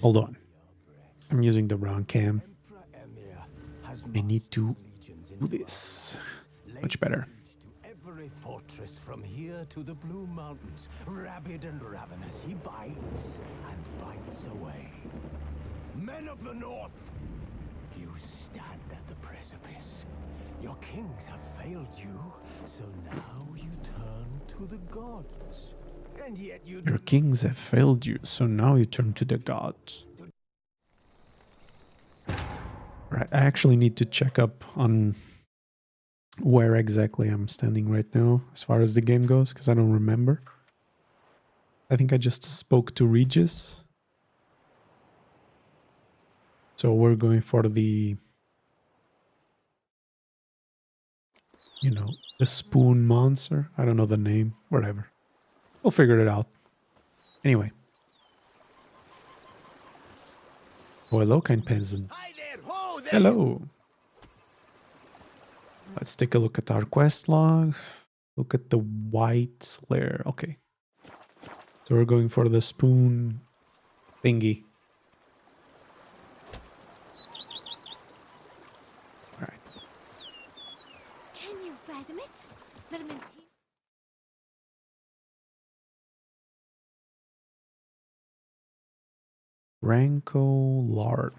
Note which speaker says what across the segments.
Speaker 1: Hold on. I'm using the wrong cam. I need to do this. Much better.
Speaker 2: Every fortress from here to the Blue Mountains, rabid and ravenous, he bites and bites away. Men of the North, you stand at the precipice. Your kings have failed you, so now you turn to the gods. And yet
Speaker 1: Your kings have failed you, so now you turn to the gods. Right, I actually need to check up on where exactly I'm standing right now as far as the game goes, because I don't remember. I think I just spoke to Regis. So we're going for the, you know, the spoon monster. I don't know the name, whatever. We'll figure it out. Anyway. Oh, hello, kind peasant. Hello. Let's take a look at our quest log. Look at the white lair. Okay. So we're going for the spoon thingy. All right.
Speaker 3: Can you fathom it? Vermintide.
Speaker 1: Ranko Lard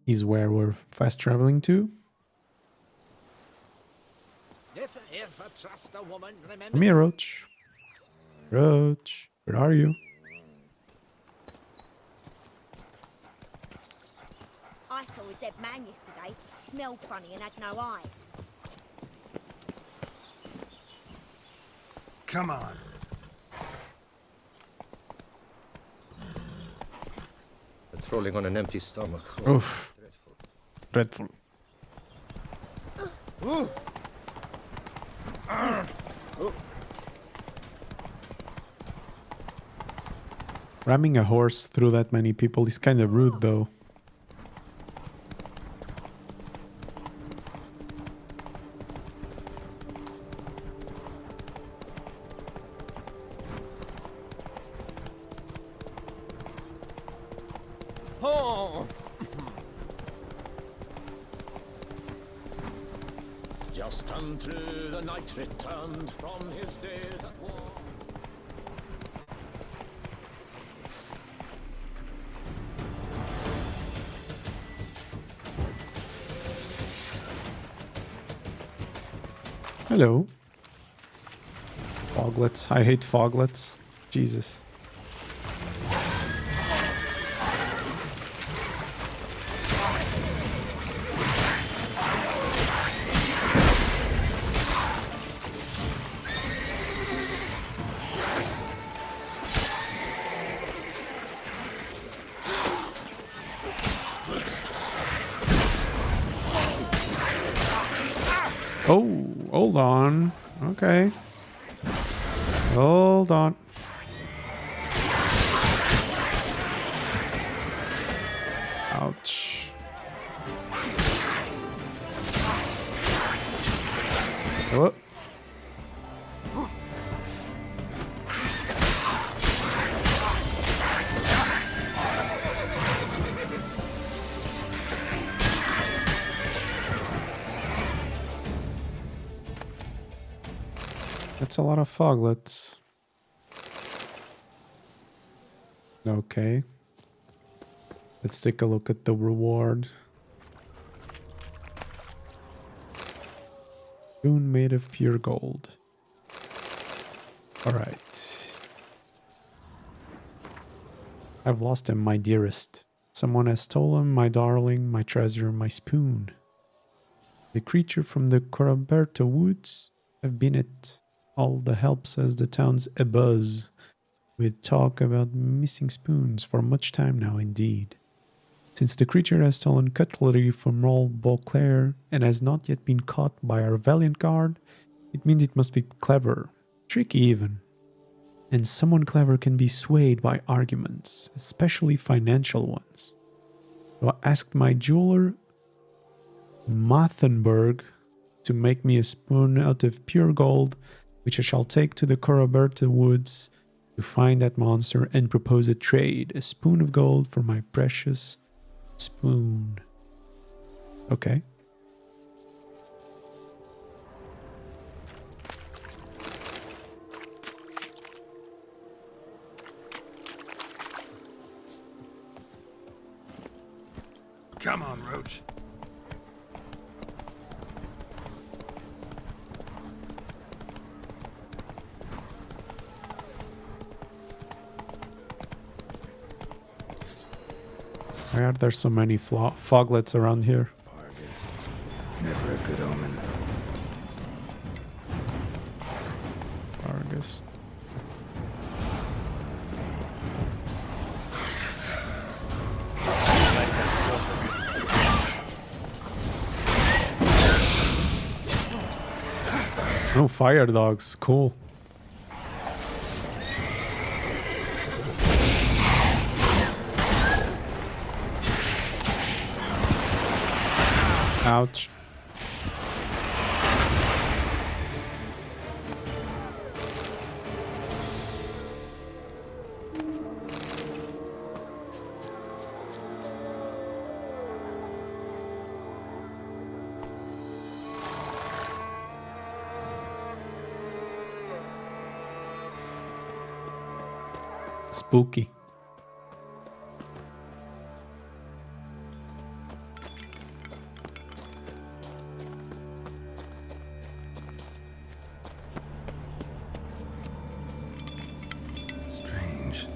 Speaker 1: is where we're fast traveling to.
Speaker 2: if trust a woman, remember.
Speaker 1: Come here, Roach. Roach, where are you?
Speaker 3: I saw a dead man yesterday. Smelled funny and had no eyes.
Speaker 2: Come on.
Speaker 4: Patrolling on an empty stomach.
Speaker 1: Oof. Dreadful. Ramming a horse through that many people is kind of rude, though.
Speaker 2: Just unto the knight returned from his days at war.
Speaker 1: Hello. Foglets. I hate foglets. Jesus. Oh, hold on. Okay. Hold on. Ouch. Oh. That's a lot of foglets. Okay. Let's take a look at the reward. Spoon made of pure gold. Alright. I've lost him, my dearest. Someone has stolen my darling, my treasure, my spoon. The creature from the Coraberta woods have been it. All the help says the town's abuzz with talk about missing spoons for much time now indeed. Since the creature has stolen cutlery from old Beauclair and has not yet been caught by our valiant guard, it means it must be clever, tricky even. And someone clever can be swayed by arguments, especially financial ones. So I asked my jeweler, Mathenberg, to make me a spoon out of pure gold, which I shall take to the Coraberta woods to find that monster and propose a trade. A spoon of gold for my precious spoon. Okay.
Speaker 2: Come on, Roach.
Speaker 1: Why are there so many foglets around here?
Speaker 2: Bargaists. Never a good omen.
Speaker 1: Argus. Oh, fire dogs. Cool. Ouch. Spooky.
Speaker 2: Strange.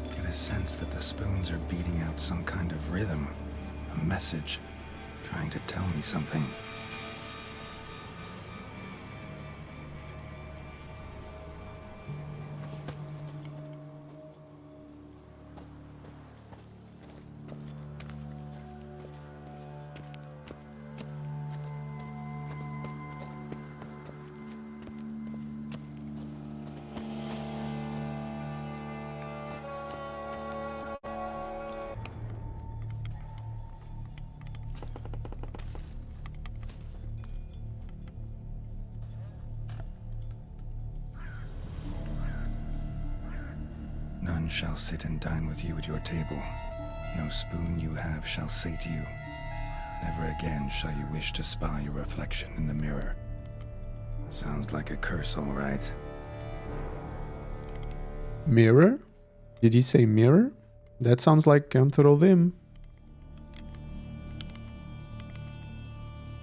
Speaker 2: Get a sense that the spoons are beating out some kind of rhythm. A message. Trying to tell me something. None shall sit and dine with you at your table. No spoon you have shall say to you, never again shall you wish to spy your reflection in the mirror. Sounds like a curse, all right.
Speaker 1: Mirror? Did he say mirror? That sounds like Amthurovim.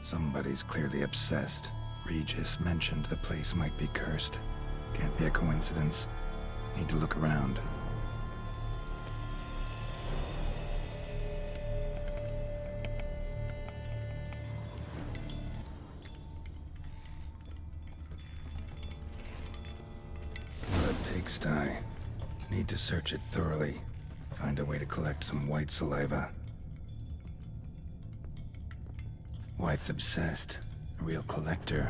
Speaker 2: Somebody's clearly obsessed. Regis mentioned the place might be cursed. Can't be a coincidence. Need to look around. What a pigsty. Need to search it thoroughly. Find a way to collect some white saliva. White's obsessed. A real collector.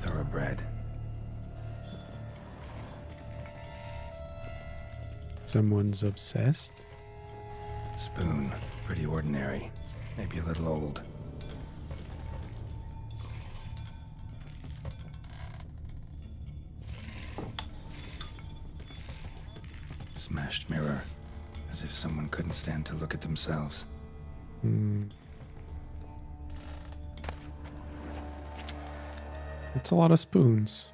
Speaker 2: Thoroughbred.
Speaker 1: Someone's obsessed.
Speaker 2: Spoon. Pretty ordinary. Maybe a little old. Smashed mirror. As if someone couldn't stand to look at themselves.
Speaker 1: It's a lot of spoons.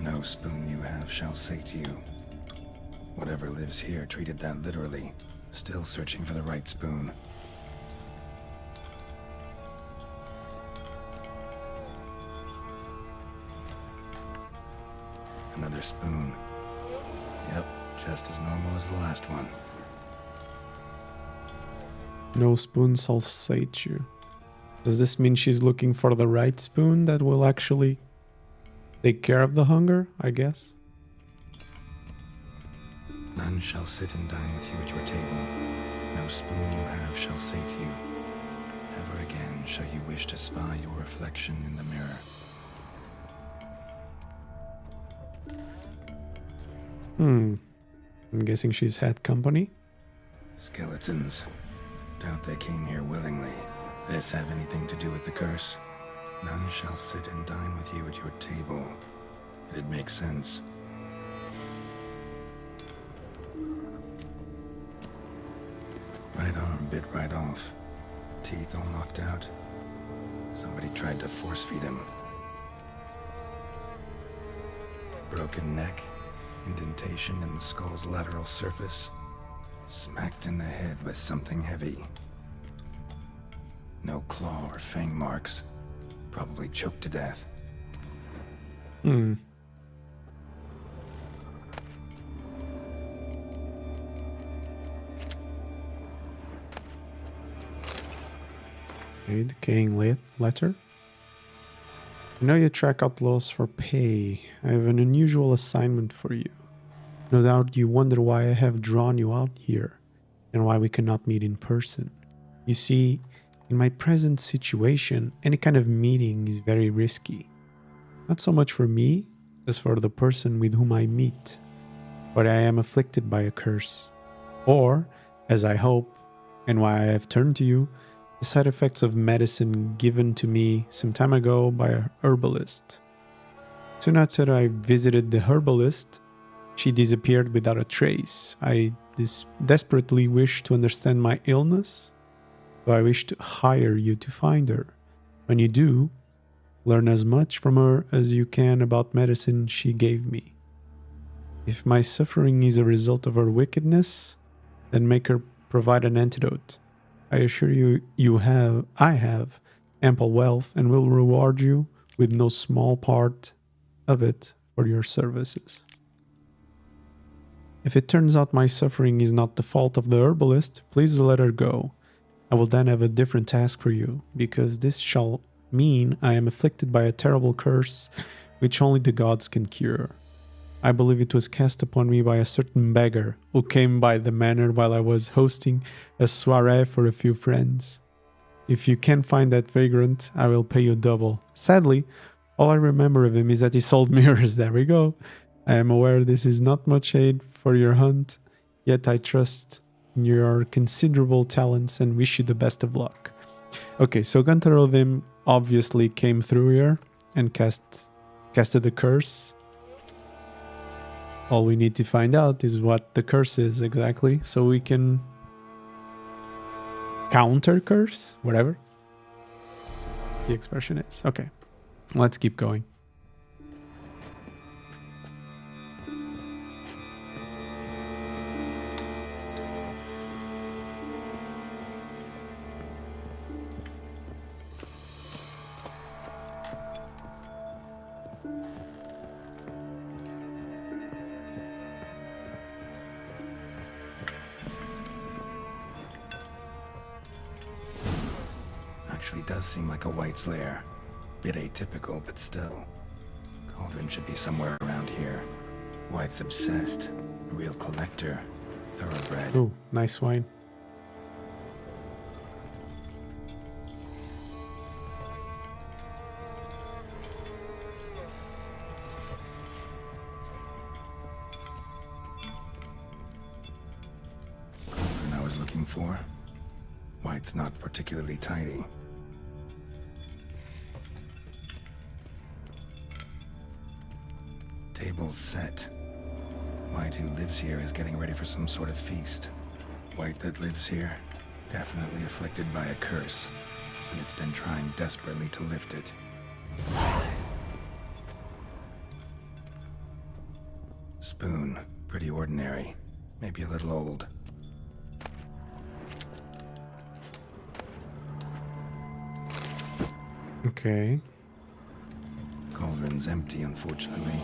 Speaker 2: No spoon you have shall say to you. Whatever lives here treated that literally. Still searching for the right spoon. Another spoon. Yep, just as normal as the last one.
Speaker 1: No spoon shall sate you. Does this mean she's looking for the right spoon that will actually take care of the hunger, I guess?
Speaker 2: None shall sit and dine with you at your table. No spoon you have shall say to you, never again shall you wish to spy your reflection in the mirror.
Speaker 1: I'm guessing she's had company.
Speaker 5: Skeletons. Doubt they came here willingly. This have anything to do with the curse? None shall sit and dine with you at your table. It'd make sense. Right arm bit right off. Teeth all knocked out. Somebody tried to force feed him. Broken neck. Indentation in the skull's lateral surface. Smacked in the head with something heavy. No claw or fang marks. Probably choked to death.
Speaker 1: Hmm. A decaying letter. I know you track outlaws for pay. I have an unusual assignment for you. No doubt you wonder why I have drawn you out here, and why we cannot meet in person. You see, in my present situation, any kind of meeting is very risky. Not so much for me, as for the person with whom I meet. But I am afflicted by a curse. Or, as I hope, and why I have turned to you, the side effects of medicine given to me some time ago by a herbalist. Soon after I visited the herbalist, she disappeared without a trace. I desperately wish to understand my illness, so I wish to hire you to find her. When you do, learn as much from her as you can about medicine she gave me. If my suffering is a result of her wickedness, then make her provide an antidote. I assure you, I have ample wealth and will reward you with no small part of it for your services. If it turns out my suffering is not the fault of the herbalist, please let her go. I will then have a different task for you, because this shall mean I am afflicted by a terrible curse which only the gods can cure. I believe it was cast upon me by a certain beggar who came by the manor while I was hosting a soiree for a few friends. If you can find that vagrant, I will pay you double. Sadly, all I remember of him is that he sold mirrors. There we go. I am aware this is not much aid for your hunt, yet I trust in your considerable talents and wish you the best of luck. Okay, so Gunther Odin obviously came through here and casted the curse. All we need to find out is what the curse is exactly, so we can counter curse, whatever the expression is. Okay, let's keep going.
Speaker 5: Actually does seem like a White's lair. Bit atypical, but still. Cauldron should be somewhere around here. White's obsessed. A real collector. Thoroughbred.
Speaker 1: Ooh, nice wine.
Speaker 5: Cauldron I was looking for. White's not particularly tidy. Table's set. White, who lives here, is getting ready for some sort of feast. White that lives here, definitely afflicted by a curse, and it's been trying desperately to lift it. Spoon, pretty ordinary, maybe a little old.
Speaker 1: Okay.
Speaker 5: Cauldron's empty, unfortunately.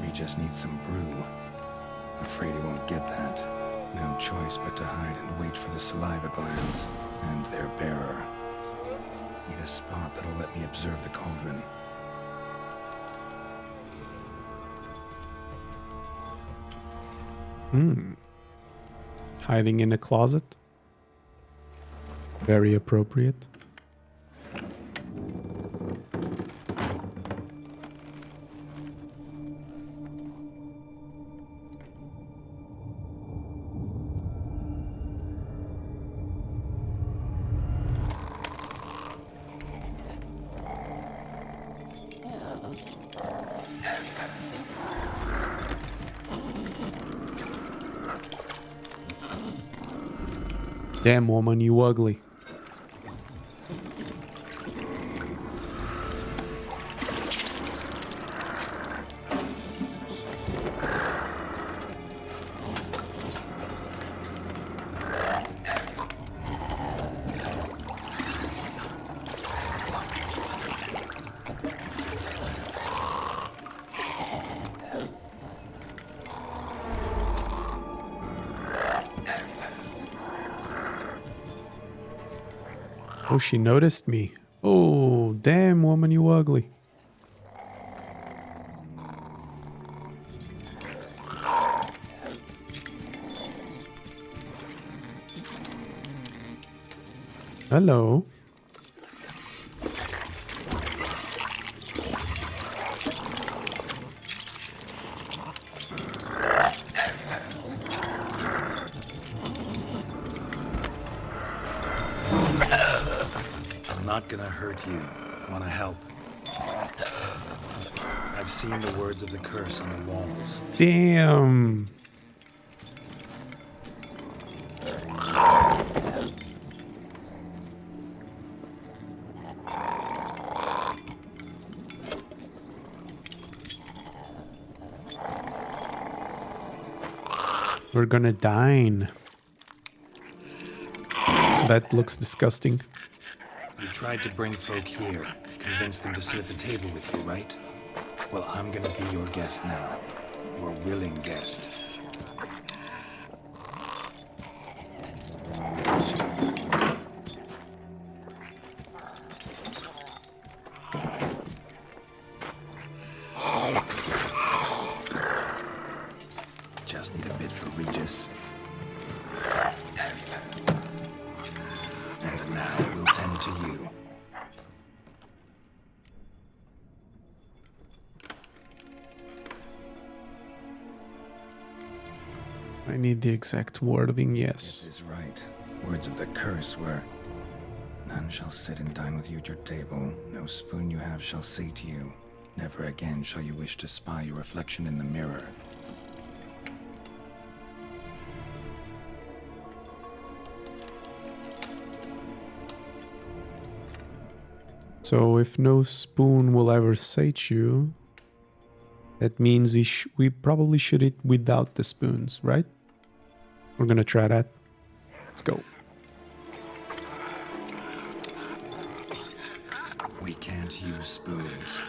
Speaker 5: We just need some brew. Afraid he won't get that. No choice but to hide and wait for the saliva glands and their bearer. Need a spot that'll let me observe the cauldron.
Speaker 1: Hiding in a closet. Very appropriate. Damn woman, you ugly. Oh, she noticed me. Oh, damn woman, you ugly. Hello.
Speaker 6: I'm not gonna hurt you. Wanna help? I've seen the words of the curse on the walls.
Speaker 1: Damn. We're gonna dine. That looks disgusting.
Speaker 6: You tried to bring folk here, convince them to sit at the table with you, right? Well, I'm gonna be your guest now. Your willing guest. Just need a bit for Regis. And now we'll tend to you.
Speaker 1: I need the exact wording,
Speaker 5: This
Speaker 1: yes.
Speaker 5: is right. Words of the curse were, none shall sit and dine with you at your table. No spoon you have shall say to you, never again shall you wish to spy your reflection in the mirror.
Speaker 1: So if no spoon will ever sate you, that means we probably should eat without the spoons, right? We're gonna try that. Let's go.
Speaker 6: We can't use spoons.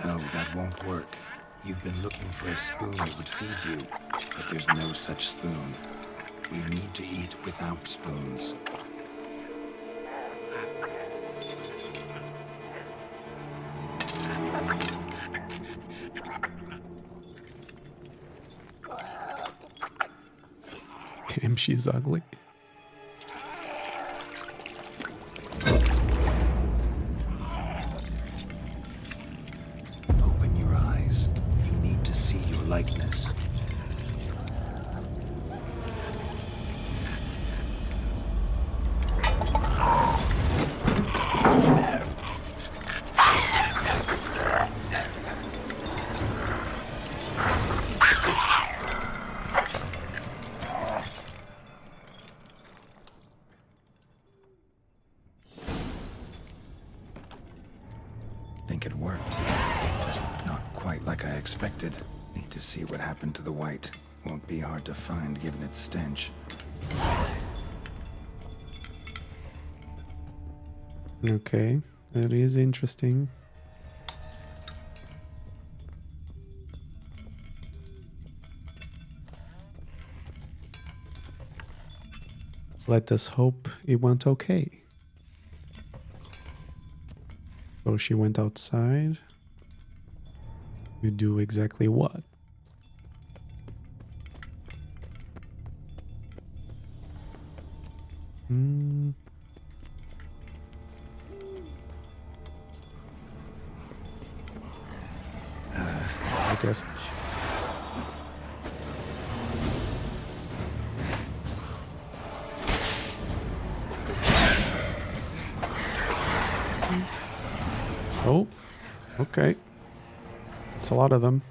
Speaker 6: No, that won't work. You've been looking for a spoon that would feed you, but there's no such spoon. We need to eat without spoons.
Speaker 1: Damn, she's ugly.
Speaker 6: Open your eyes. You need to see your likeness.
Speaker 5: Think it worked. Just not quite like I expected. Need to see what happened to the white. Won't be hard to find given its stench.
Speaker 1: Okay, that is interesting. Let us hope it went okay. So she went outside. You do exactly what? I guess. Oh, okay. It's a lot of them.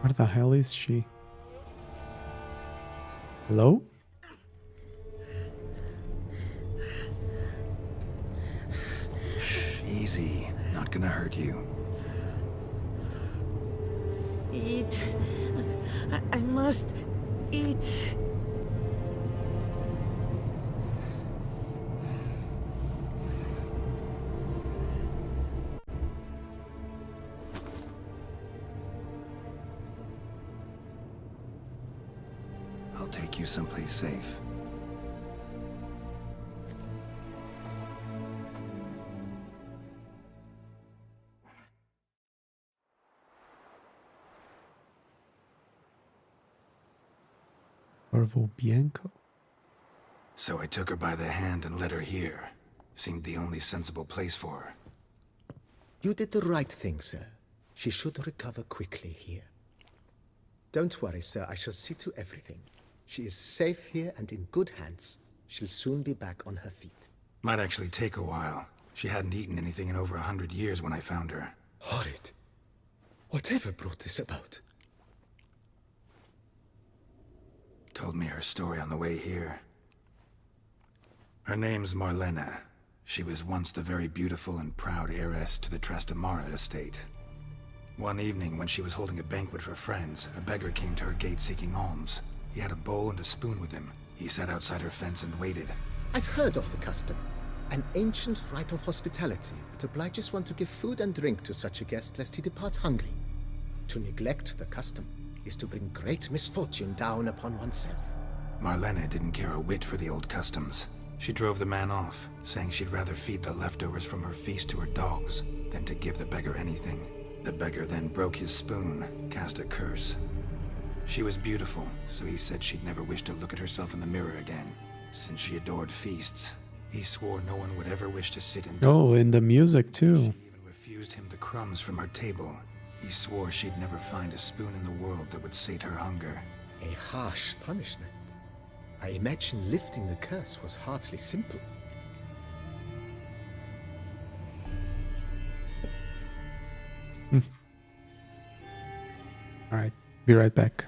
Speaker 1: Where the hell is she? Hello?
Speaker 5: Shh, easy. Not gonna hurt you.
Speaker 7: Eat. I must eat.
Speaker 5: I'll take you someplace safe.
Speaker 1: Corvo Bianco.
Speaker 5: So I took her by the hand and led her here. Seemed the only sensible place for her.
Speaker 2: You did the right thing, sir. She should recover quickly here. Don't worry, sir. I shall see to everything. She is safe here and in good hands. She'll soon be back on her feet.
Speaker 5: Might actually take a while. She hadn't eaten anything in over 100 years when I found her.
Speaker 2: Horrid. Whatever brought this about?
Speaker 5: Told me her story on the way here. Her name's Marlena. She was once the very beautiful and proud heiress to the Trastamara estate. One evening, when she was holding a banquet for friends, a beggar came to her gate seeking alms. He had a bowl and a spoon with him. He sat outside her fence and waited.
Speaker 2: I've heard of the custom. An ancient rite of hospitality that obliges one to give food and drink to such a guest lest he depart hungry. To neglect the custom is to bring great misfortune down upon oneself.
Speaker 5: Marlena didn't care a whit for the old customs. She drove the man off, saying she'd rather feed the leftovers from her feast to her dogs than to give the beggar anything. The beggar then broke his spoon, cast a curse. She was beautiful, so he said she'd never wish to look at herself in the mirror again. Since she adored feasts, he swore no one would ever wish to sit and
Speaker 1: Oh, and the music
Speaker 5: She
Speaker 1: too.
Speaker 5: even refused him the crumbs from her table. He swore she'd never find a spoon in the world that would sate her hunger.
Speaker 2: A harsh punishment. I imagine lifting the curse was hardly simple.
Speaker 1: All right, be right back.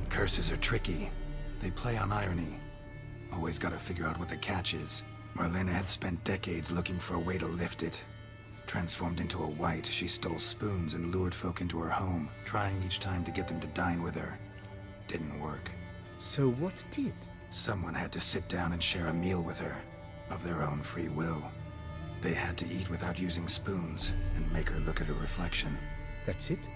Speaker 5: Curses are tricky. They play on irony. Always gotta figure out what the catch is. Marlena had spent decades looking for a way to lift it. Transformed into a white, she stole spoons and lured folk into her home, trying each time to get them to dine with her. Didn't work.
Speaker 2: So what did?
Speaker 5: Someone had to sit down and share a meal with her, of their own free will. They had to eat without using spoons, and make her look at her reflection.
Speaker 2: That's it?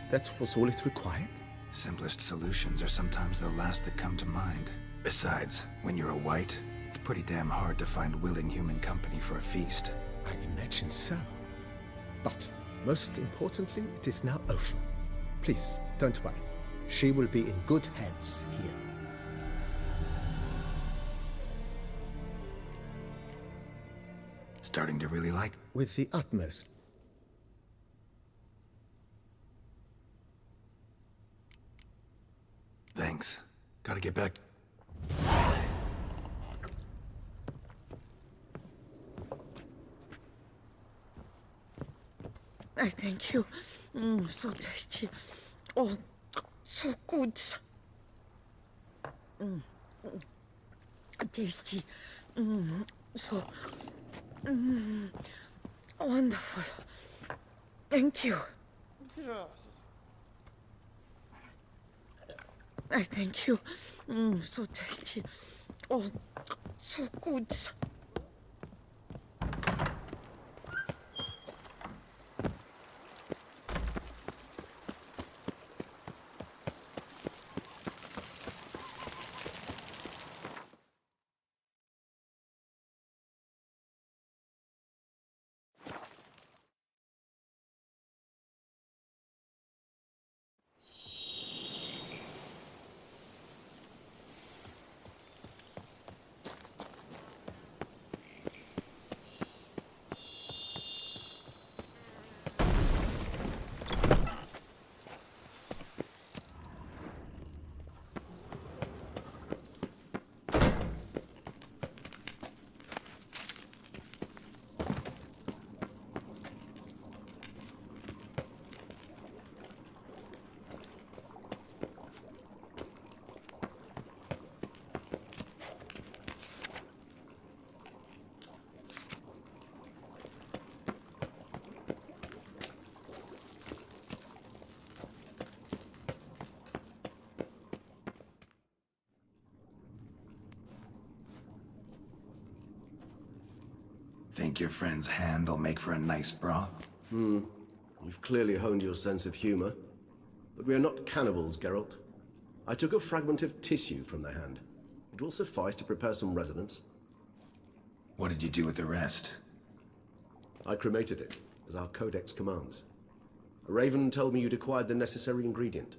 Speaker 2: That was all it required?
Speaker 5: Simplest solutions are sometimes the last that come to mind. Besides, when you're a white, it's pretty damn hard to find willing human company for a feast.
Speaker 2: I imagine so. But, most importantly, it is now over. Please, don't worry. She will be in good hands here.
Speaker 5: Starting to really like...
Speaker 2: With the utmost.
Speaker 5: Thanks. Gotta get back...
Speaker 7: I thank you. So tasty. Oh, so good. Tasty. So wonderful. Thank you. I thank you. So tasty. Oh, so good.
Speaker 5: Think your friend's hand will make for a nice broth?
Speaker 8: You've clearly honed your sense of humor. But we are not cannibals, Geralt. I took a fragment of tissue from the hand. It will suffice to prepare some resonance.
Speaker 5: What did you do with the rest?
Speaker 8: I cremated it, as our codex commands. A raven told me you'd acquired the necessary ingredient.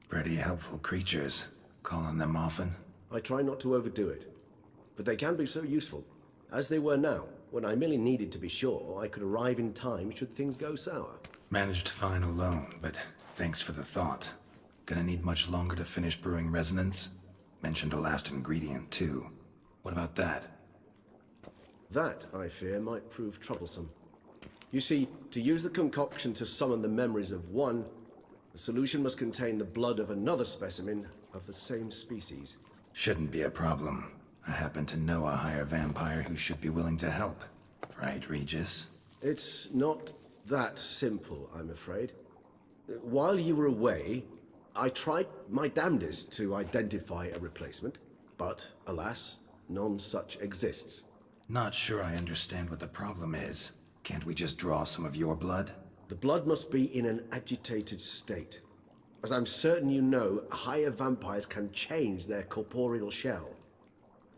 Speaker 5: Pretty helpful creatures. Call on them often?
Speaker 8: I try not to overdo it, but they can be so useful, as they were now, when I merely needed to be sure I could arrive in time should things go sour.
Speaker 5: Managed fine alone, but thanks for the thought. Gonna need much longer to finish brewing resonance? Mentioned a last ingredient, too. What about that?
Speaker 8: That, I fear, might prove troublesome. You see, to use the concoction to summon the memories of one, the solution must contain the blood of another specimen of the same species.
Speaker 5: Shouldn't be a problem. I happen to know a higher vampire who should be willing to help. Right, Regis?
Speaker 8: It's not that simple, I'm afraid. While you were away, I tried my damnedest to identify a replacement, but alas, none such exists.
Speaker 5: Not sure I understand what the problem is. Can't we just draw some of your blood?
Speaker 8: The blood must be in an agitated state. As I'm certain you know, higher vampires can change their corporeal shell.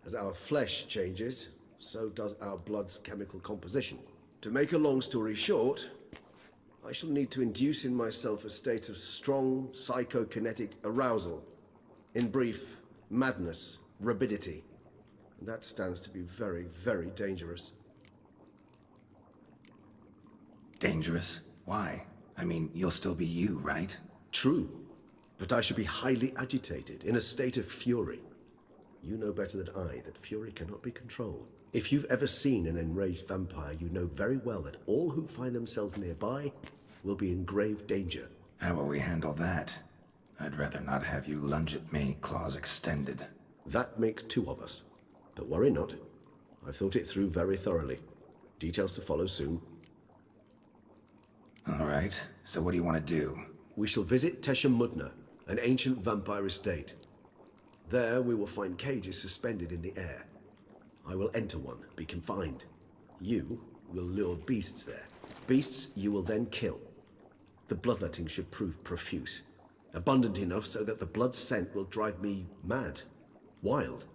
Speaker 8: As our flesh changes, so does our blood's chemical composition. To make a long story short, I shall need to induce in myself a state of strong psychokinetic arousal. In brief, madness, rabidity. And that stands to be very, very dangerous.
Speaker 5: Dangerous? Why? I mean, you'll still be you, right?
Speaker 8: True, but I should be highly agitated, in a state of fury. You know better than I that fury cannot be controlled. If you've ever seen an enraged vampire, you know very well that all who find themselves nearby will be in grave danger.
Speaker 5: How will we handle that? I'd rather not have you lunge at me, claws extended.
Speaker 8: That makes two of us. But worry not. I've thought it through very thoroughly. Details to follow soon.
Speaker 6: All right, so what do you want to do?
Speaker 8: We shall visit Teshem Mudna, an ancient vampire estate. There we will find cages suspended in the air. I will enter one, be confined. You will lure beasts there. Beasts you will then kill. The bloodletting should prove profuse. Abundant enough so that the blood scent will drive me mad. Wild.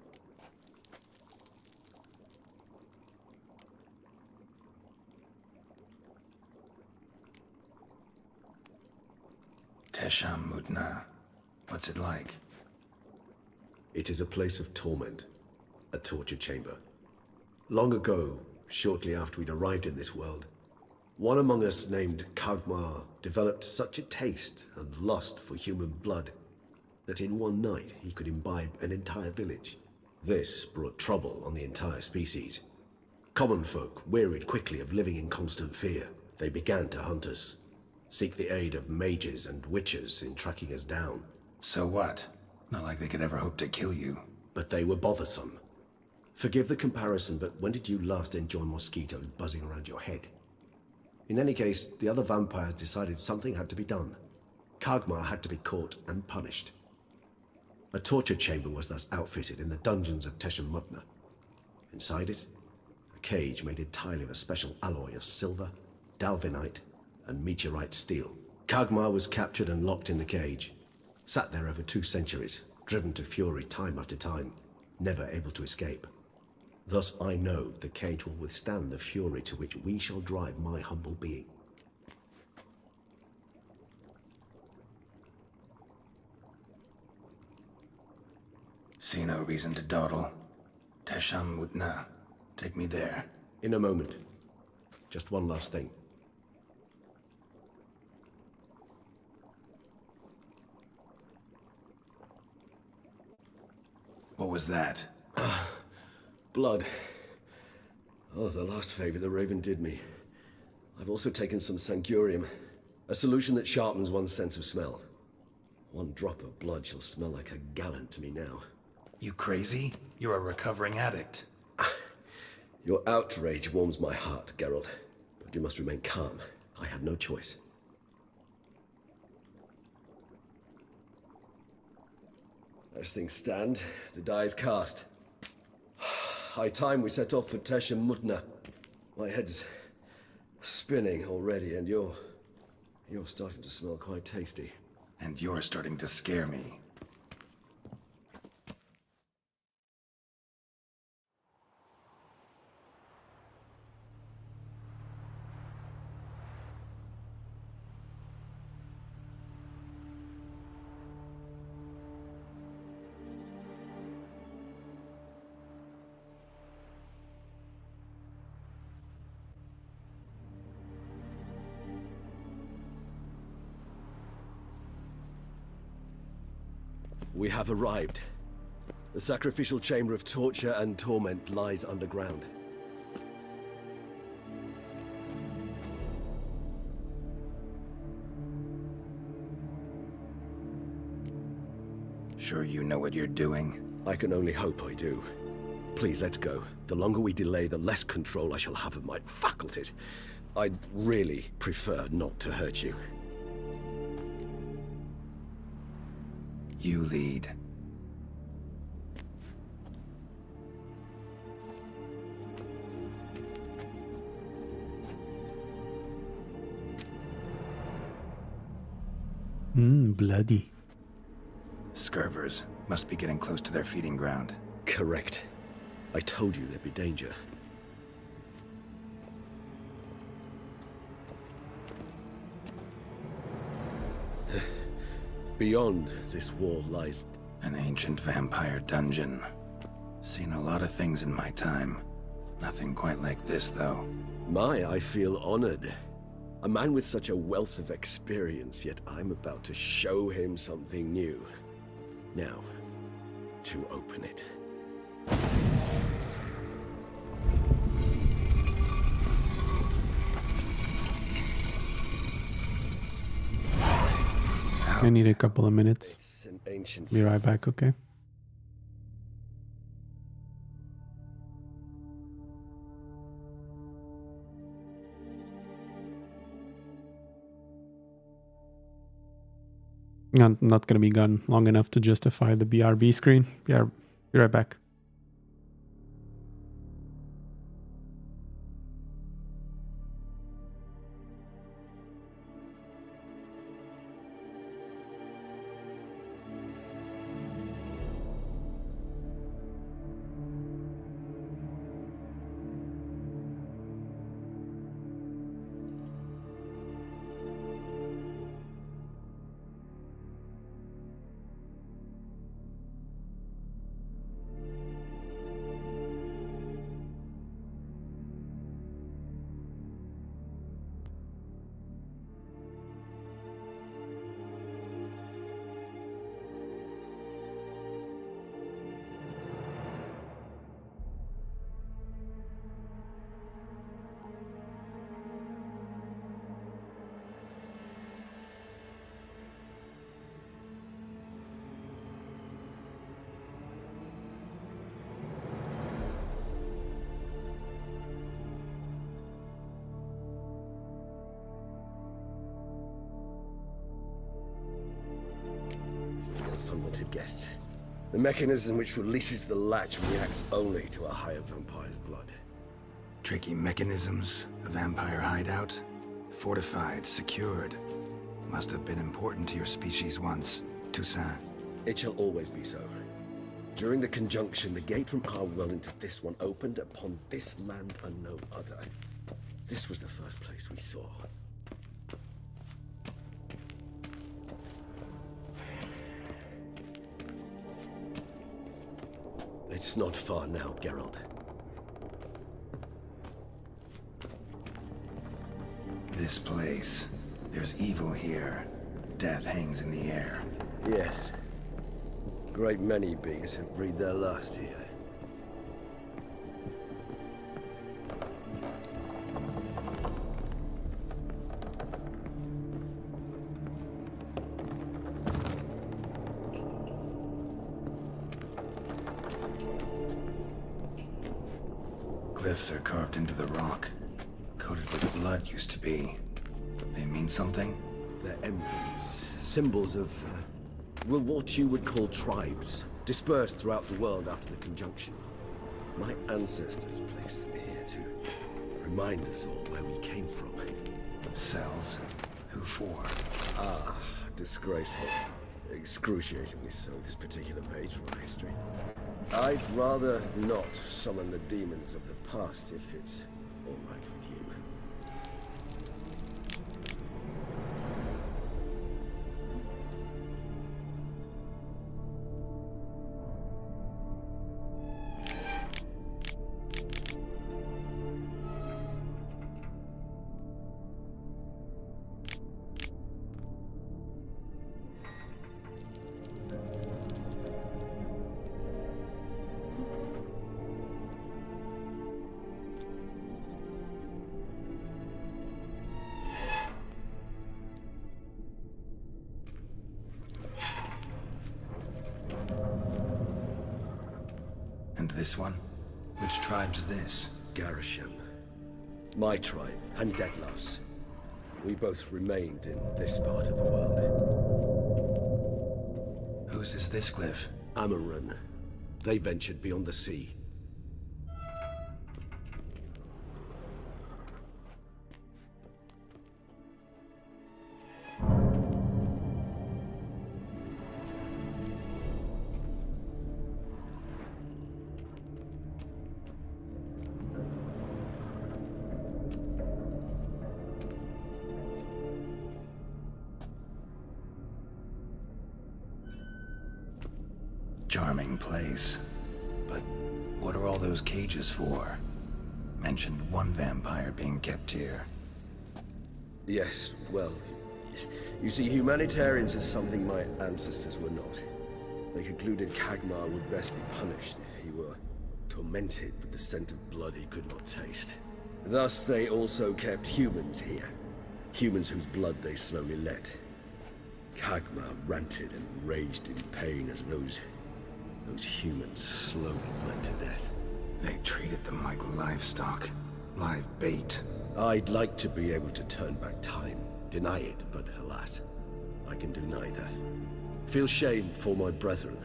Speaker 6: Teshem Mudna. What's it like?
Speaker 8: It is a place of torment. A torture chamber. Long ago, shortly after we'd arrived in this world, one among us named Kagmar developed such a taste and lust for human blood that in one night he could imbibe an entire village. This brought trouble on the entire species. Common folk wearied quickly of living in constant fear. They began to hunt us, seek the aid of mages and witches in tracking us down.
Speaker 6: So what? Not like they could ever hope to kill you.
Speaker 8: But they were bothersome. Forgive the comparison, but when did you last enjoy mosquitoes buzzing around your head? In any case, the other vampires decided something had to be done. Kagmar had to be caught and punished. A torture chamber was thus outfitted in the dungeons of Teshem Mudna. Inside it, a cage made entirely of a special alloy of silver, dalvinite, and meteorite steel. Kagmar was captured and locked in the cage. Sat there over 2 centuries, driven to fury time after time, never able to escape. Thus I know the cage will withstand the fury to which we shall drive my humble being.
Speaker 6: See no reason to dawdle. Teshem Mudna. Take me there.
Speaker 8: In a moment. Just one last thing.
Speaker 6: What was that?
Speaker 8: Blood. Oh, the last favor the Raven did me. I've also taken some Sancurium, a solution that sharpens one's sense of smell. One drop of blood shall smell like a gallon to me now.
Speaker 6: You crazy? You're a recovering addict.
Speaker 8: Your outrage warms my heart, Geralt. But you must remain calm. I had no choice. As things stand, the die is cast. High time we set off for Teshem Mudna. My head's spinning already, and you're starting to smell quite tasty.
Speaker 6: And you're starting to scare me.
Speaker 8: We have arrived. The sacrificial chamber of torture and torment lies underground.
Speaker 6: Sure you know what you're doing?
Speaker 8: I can only hope I do. Please, let's go. The longer we delay, the less control I shall have of my faculties. I'd really prefer not to hurt you.
Speaker 6: You lead.
Speaker 1: Bloody.
Speaker 6: Scurvers must be getting close to their feeding ground.
Speaker 8: Correct. I told you there'd be danger. Beyond this wall lies...
Speaker 6: An ancient vampire dungeon. Seen a lot of things in my time. Nothing quite like this, though.
Speaker 8: I feel honored. A man with such a wealth of experience, yet I'm about to show him something new. Now, to open it.
Speaker 1: I need a couple of minutes.
Speaker 8: It's an ancient...
Speaker 1: Be right back, okay? Not gonna be gone long enough to justify the BRB screen. Yeah, be right back.
Speaker 8: Unwanted guests. The mechanism which releases the latch reacts only to a higher vampire's blood.
Speaker 5: Tricky mechanisms, a vampire hideout, fortified, secured. Must have been important to your species once, Toussaint.
Speaker 8: It shall always be so. During the conjunction, the gate from our world into this one opened upon this land and no other. This was the first place we saw. It's not far now, Geralt.
Speaker 5: This place. There's evil here. Death hangs in the air.
Speaker 8: Yes. Great many beings have breathed their last here.
Speaker 5: Glyphs are carved into the rock. Coated with blood used to be. They mean something?
Speaker 8: They're emblems, symbols of, well, what you would call tribes, dispersed throughout the world after the conjunction. My ancestors placed them here to remind us all where we came from.
Speaker 5: Cells? Who for?
Speaker 8: Ah, disgraceful. Excruciatingly so, this particular page from our history. I'd rather not summon the demons of the past if it's all right with you.
Speaker 5: And this one? Which tribe's this?
Speaker 8: Garisham. My tribe, and Deadlouse. We both remained in this part of the world.
Speaker 5: Whose is this glyph?
Speaker 8: Amaran. They ventured beyond the sea.
Speaker 5: Charming place. But what are all those cages for? Mentioned one vampire being kept here.
Speaker 8: Yes, well, you see, humanitarians is something my ancestors were not. They concluded Kagmar would best be punished if he were tormented with the scent of blood he could not taste. Thus, they also kept humans here. Humans whose blood they slowly let. Kagmar ranted and raged in pain as those humans slowly bled to death.
Speaker 5: They treated them like livestock. Live bait.
Speaker 8: I'd like to be able to turn back time, deny it, but alas, I can do neither. Feel shame for my brethren.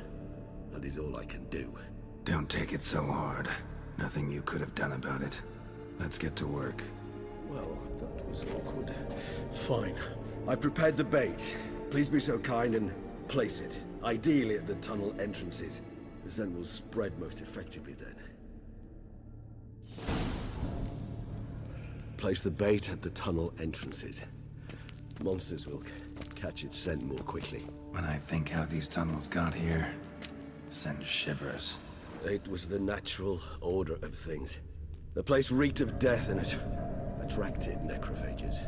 Speaker 8: That is all I can do.
Speaker 5: Don't take it so hard. Nothing you could have done about it. Let's get to work.
Speaker 8: Well, that was awkward. Fine. I prepared the bait. Please be so kind and place it. Ideally at the tunnel entrances. The scent will spread most effectively then. Place the bait at the tunnel entrances. Monsters will catch its scent more quickly.
Speaker 5: When I think how these tunnels got here, sends shivers.
Speaker 8: It was the natural order of things. The place reeked of death and it attracted necrophages.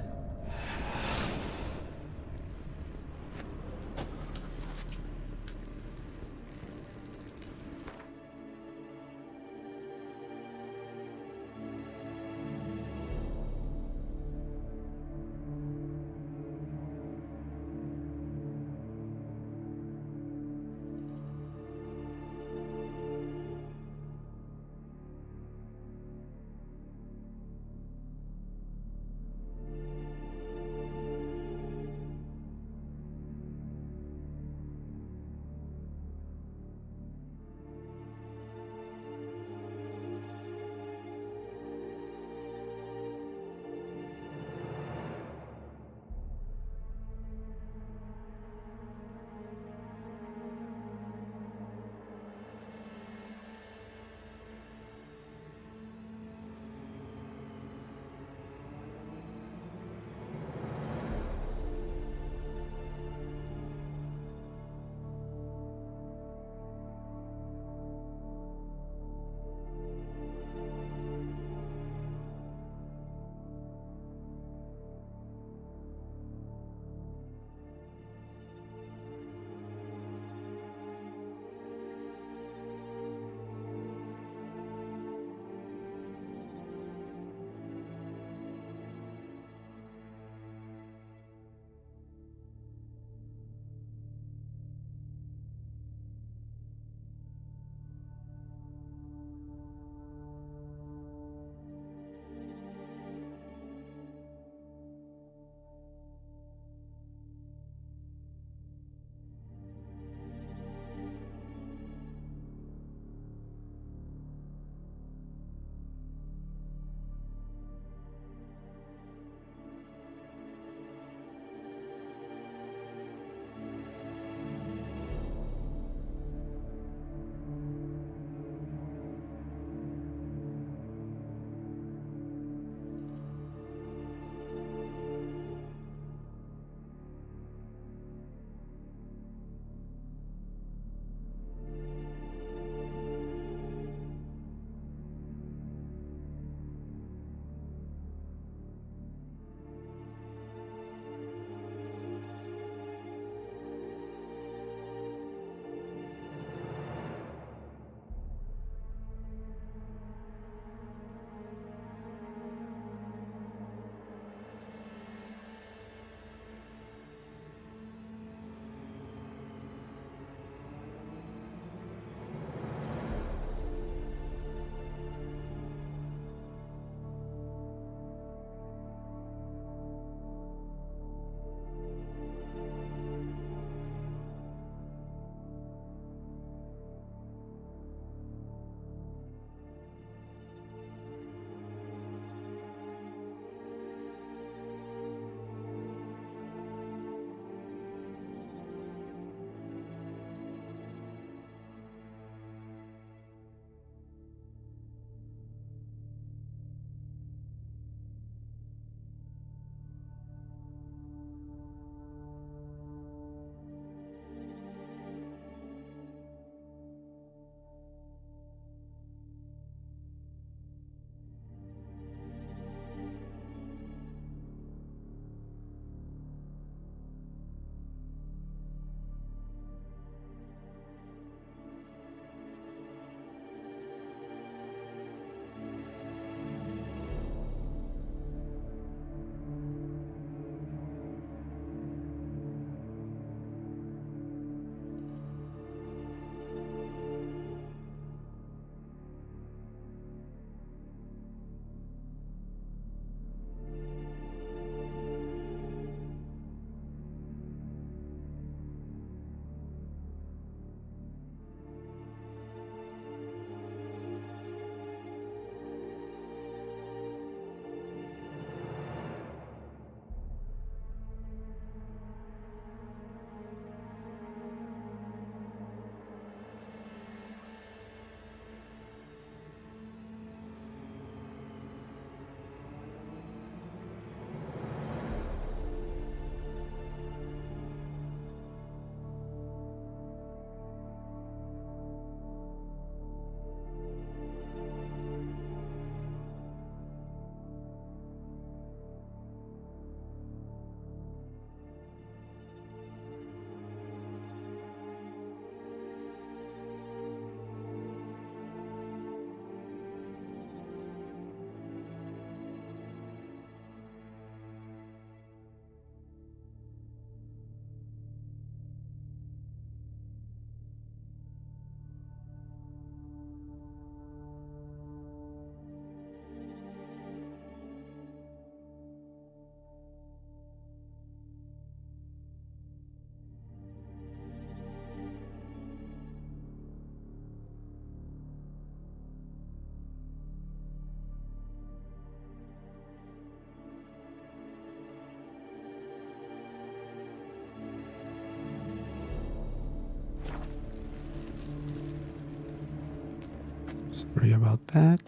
Speaker 1: Sorry about that.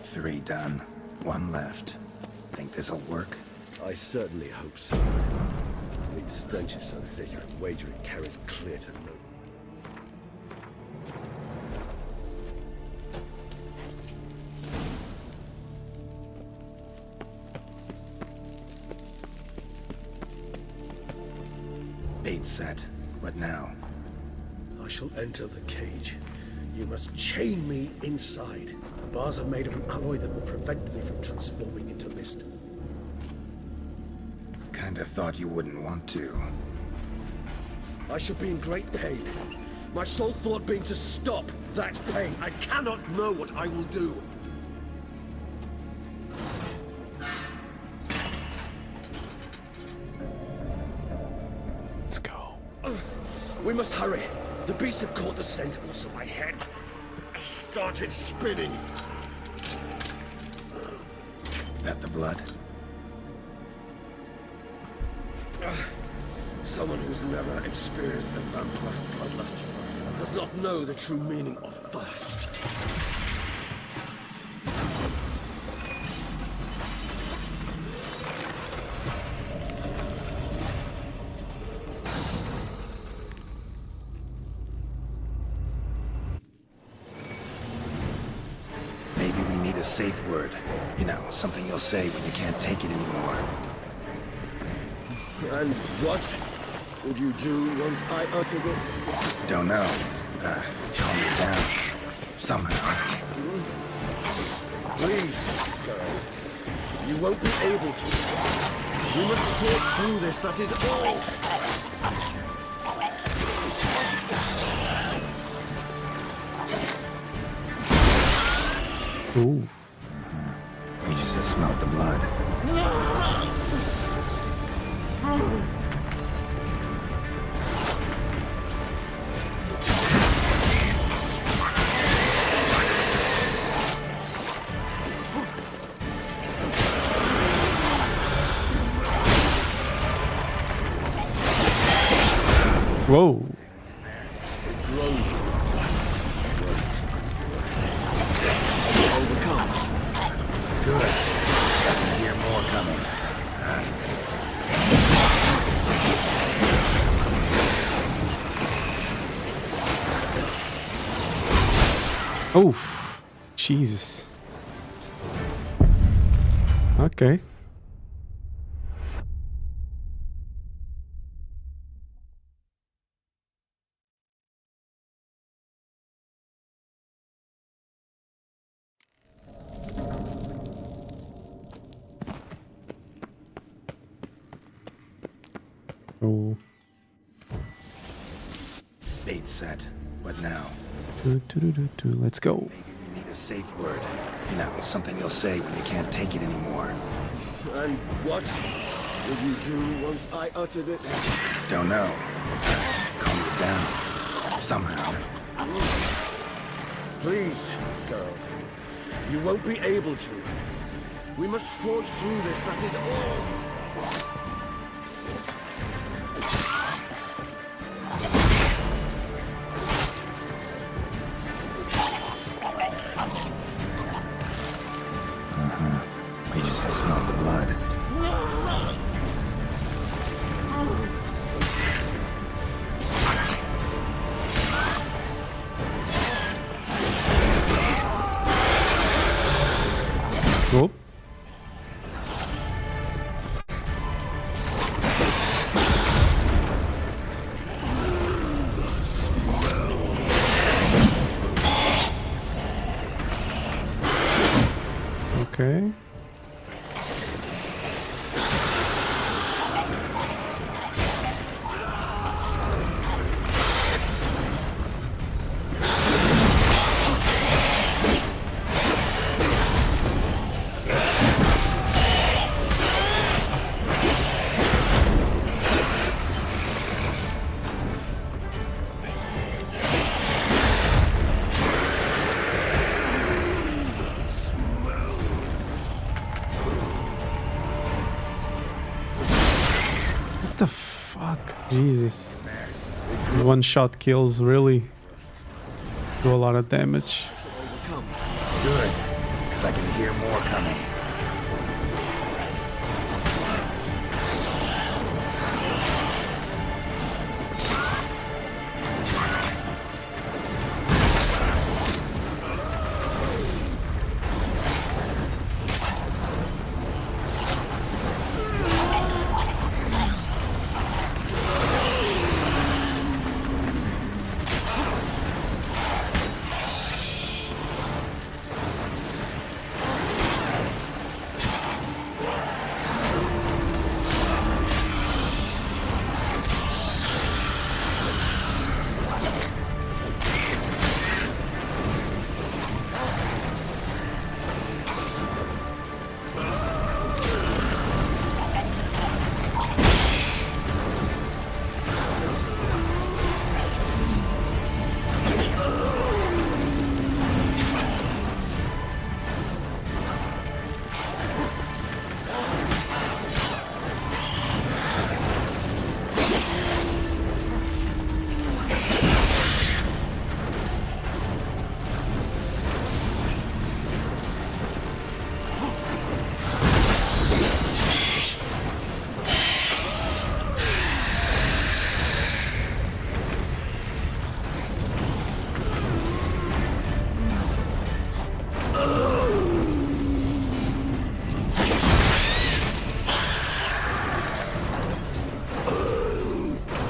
Speaker 5: Three done. One left. Think this'll work?
Speaker 8: I certainly hope so. Its stench is so thick, I wager it carries clear to no.
Speaker 5: Bait set. What now?
Speaker 8: I shall enter the cage. You must chain me inside. The bars are made of an alloy that will prevent me from transforming into mist.
Speaker 5: Kinda thought you wouldn't want to.
Speaker 8: I shall be in great pain. My sole thought being to stop that pain. I cannot know what I will do.
Speaker 1: Let's go.
Speaker 8: We must hurry. The beasts have caught the scent of us, and my head started spinning.
Speaker 5: That the blood?
Speaker 8: Someone who's never experienced a vampire's bloodlust does not know the true meaning of thirst.
Speaker 5: Maybe we need a safe word. You know, something you'll say when you can't take it anymore.
Speaker 8: And what would you do once I uttered it?
Speaker 5: Don't know. Calm you down. Somehow.
Speaker 8: Please, girl. You won't be able to. We must forge through this, that is all.
Speaker 1: Ooh.
Speaker 5: We just smelled the blood.
Speaker 1: Whoa.
Speaker 8: It grows worse and worse. Overcome.
Speaker 5: Good. I can hear more coming.
Speaker 1: Oof. Jesus. Okay. Oh.
Speaker 5: Bait set. What now?
Speaker 1: Let's go.
Speaker 5: Maybe we need a safe word. You know, something you'll say when you can't take it anymore.
Speaker 8: And what would you do once I uttered it?
Speaker 5: Don't know. Calm you down. Somehow.
Speaker 8: Please, girl. You won't be able to. We must forge through this, that is all.
Speaker 5: We just smelled the blood.
Speaker 1: Whoop. Okay. the fuck? Jesus. These one-shot kills really do a lot of damage.
Speaker 6: Good, because I can hear more coming.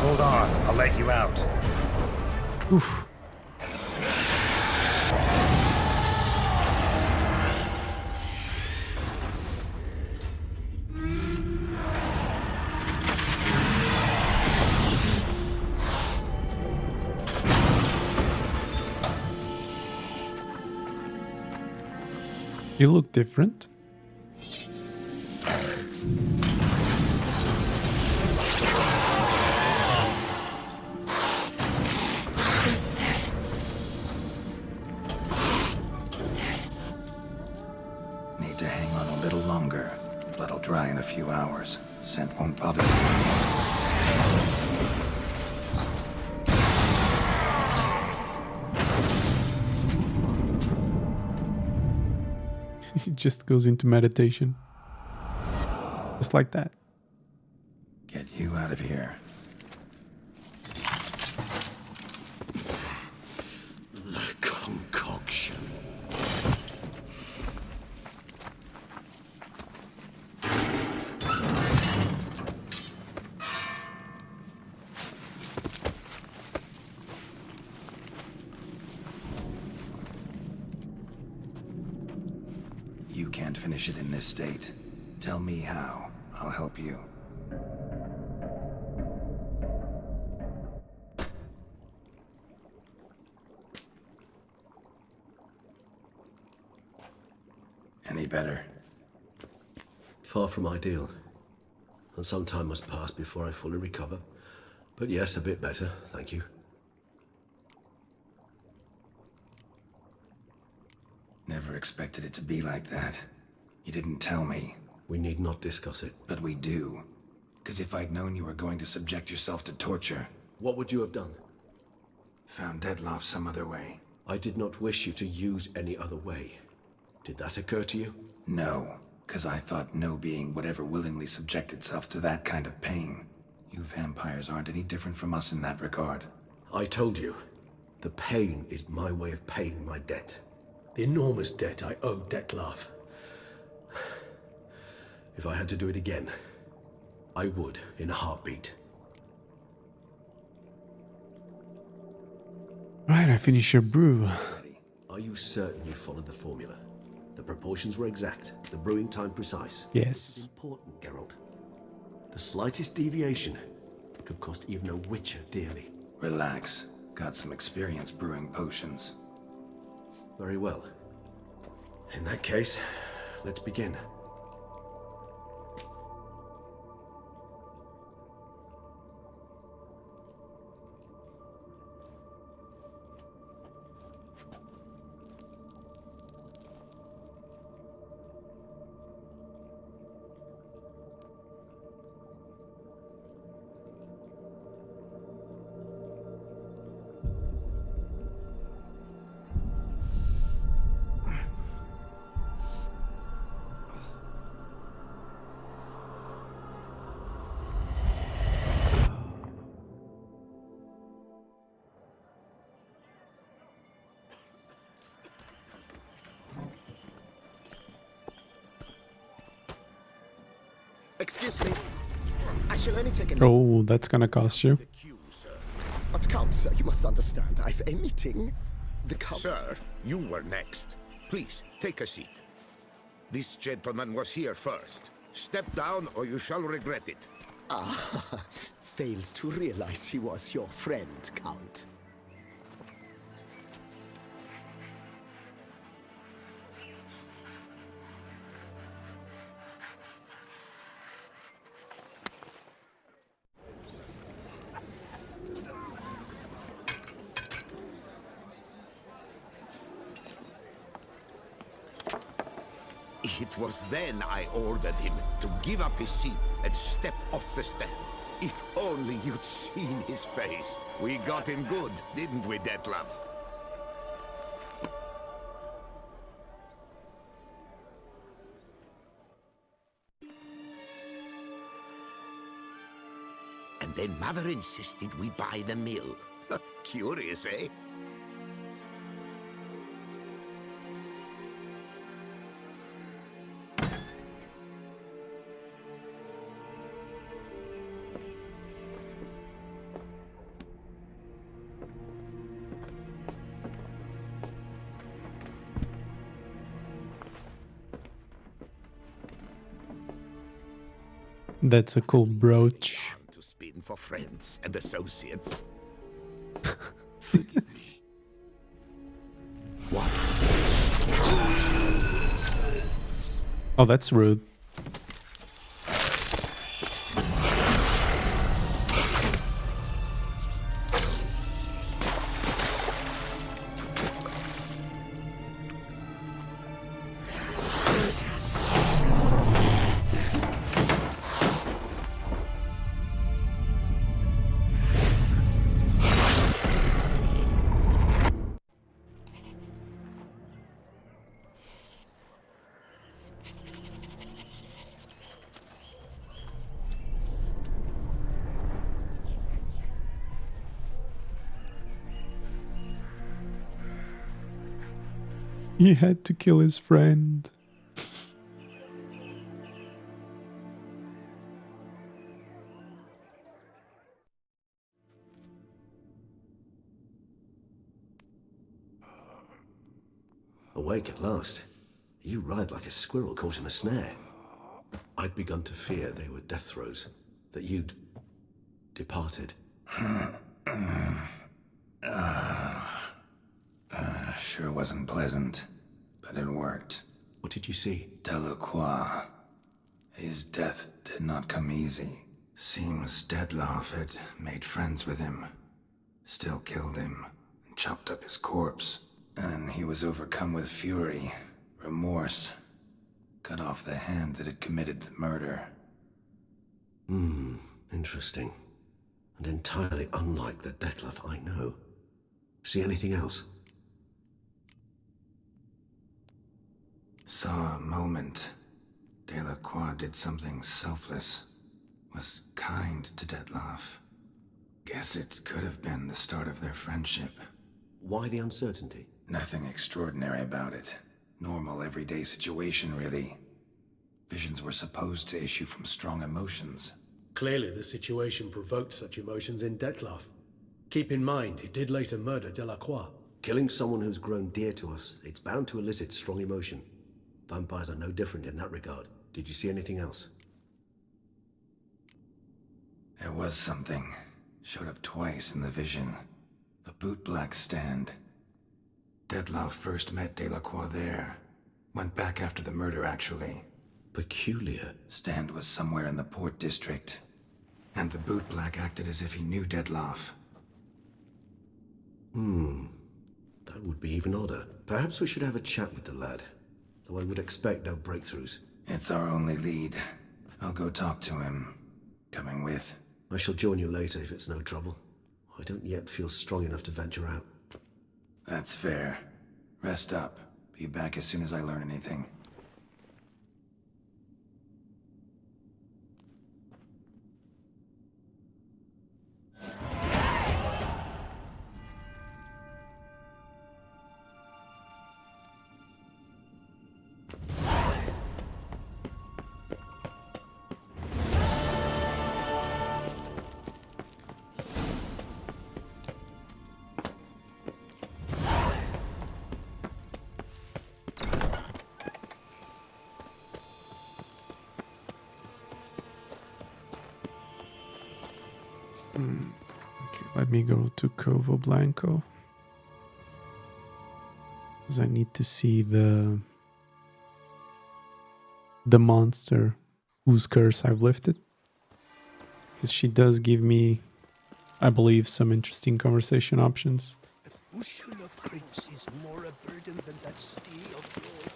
Speaker 6: Hold on, I'll let you out.
Speaker 1: Oof. You look different.
Speaker 6: Need to hang on a little longer. Blood'll dry in a few hours. Scent won't bother me.
Speaker 1: He just goes into meditation. Just like that.
Speaker 6: Get you out of here.
Speaker 8: The concoction.
Speaker 6: You can't finish it in this state. Tell me how. I'll help you. Any better?
Speaker 8: Far from ideal. And some time must pass before I fully recover. But yes, a bit better, thank you.
Speaker 6: Never expected it to be like that. You didn't tell me.
Speaker 8: We need not discuss it.
Speaker 6: But we do. Because if I'd known you were going to subject yourself to torture,
Speaker 8: What would you have done?
Speaker 6: found Dettlaff some other way.
Speaker 8: I did not wish you to use any other way. Did that occur to you?
Speaker 6: No, because I thought no being would ever willingly subject itself to that kind of pain. You vampires aren't any different from us in that regard.
Speaker 8: I told you, the pain is my way of paying my debt. The enormous debt I owe Dettlaff. If I had to do it again, I would in a heartbeat.
Speaker 1: Right, I finished your brew.
Speaker 8: Are you certain you followed the formula? The proportions were exact, the brewing time precise.
Speaker 1: Yes.
Speaker 8: Important, Geralt. The slightest deviation could cost even a witcher dearly.
Speaker 6: Relax. Got some experience brewing potions.
Speaker 8: Very well. In that case, let's begin.
Speaker 2: Excuse me. I shall only take a
Speaker 1: Oh, that's gonna cost you.
Speaker 2: queue, sir. But Count, sir, you must understand. I've a meeting. The Count.
Speaker 9: Sir, you were next. Please, take a seat. This gentleman was here first. Step down or you shall regret it.
Speaker 2: Fails to realize he was your friend, Count.
Speaker 9: It was then I ordered him to give up his seat and step off the stand. If only you'd seen his face. We got him good, didn't we, Detlef? And then Mother insisted we buy the mill. Curious, eh?
Speaker 1: That's a cool brooch.
Speaker 9: To spin for friends and associates.
Speaker 1: Oh, that's rude. He had to kill his friend.
Speaker 8: Awake at last. You ride like a squirrel caught in a snare. I'd begun to fear they were death throes, that you'd departed.
Speaker 5: Sure wasn't pleasant, but it worked.
Speaker 8: What did you see?
Speaker 5: Delacroix. His death did not come easy. Seems Detlef had made friends with him, still killed him, and chopped up his corpse. And he was overcome with fury, remorse, cut off the hand that had committed the murder.
Speaker 8: Interesting. And entirely unlike the Detlef I know. See anything else?
Speaker 5: Saw a moment. Delacroix did something selfless. Was kind to Detlef. Guess it could have been the start of their friendship.
Speaker 8: Why the uncertainty?
Speaker 5: Nothing extraordinary about it. Normal, everyday situation, really. Visions were supposed to issue from strong emotions.
Speaker 10: Clearly, the situation provoked such emotions in Detlef. Keep in mind, he did later murder Delacroix.
Speaker 8: Killing someone who's grown dear to us, it's bound to elicit strong emotion. Vampires are no different in that regard. Did you see anything else?
Speaker 5: There was something. Showed up twice in the vision. A bootblack stand. Detlef first met Delacroix there. Went back after the murder, actually.
Speaker 8: Peculiar.
Speaker 5: Stand was somewhere in the Port District. And the bootblack acted as if he knew Detlef.
Speaker 8: That would be even odder. Perhaps we should have a chat with the lad. Though I would expect no breakthroughs.
Speaker 5: It's our only lead. I'll go talk to him. Coming with?
Speaker 8: I shall join you later if it's no trouble. I don't yet feel strong enough to venture out.
Speaker 5: That's fair. Rest up. Be back as soon as I learn anything.
Speaker 1: Okay, let me go to Covo Blanco. Because I need to see the monster whose curse I've lifted. Because she does give me, I believe, some interesting conversation options.
Speaker 2: A bushel of grapes is more a burden than that steel of yours.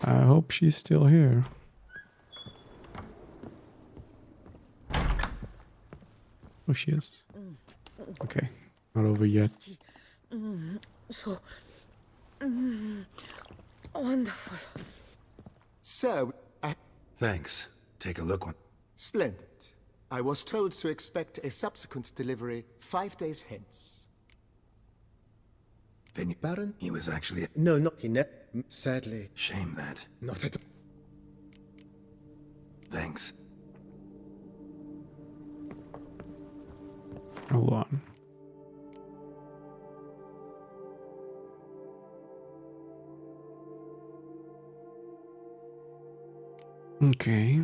Speaker 1: I hope she's still here. Oh, she is. Okay, not over yet.
Speaker 7: So wonderful.
Speaker 11: So,
Speaker 6: Thanks. Take a look one.
Speaker 11: splendid. I was told to expect a subsequent delivery 5 days hence.
Speaker 6: Baron? He was actually...
Speaker 11: No, not he. Sadly,
Speaker 6: Shame that.
Speaker 11: not at all.
Speaker 6: Thanks.
Speaker 1: Hold on. Okay.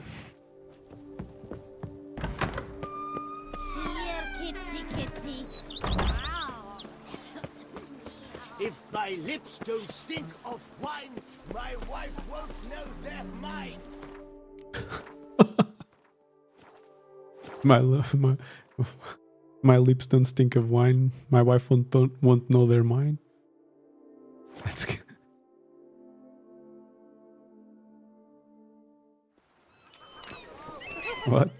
Speaker 3: Here, kitty, kitty. Wow.
Speaker 2: If my lips don't stink of wine, my wife won't know they're mine.
Speaker 1: My lips don't stink of wine. My wife won't know they're mine. That's good. What?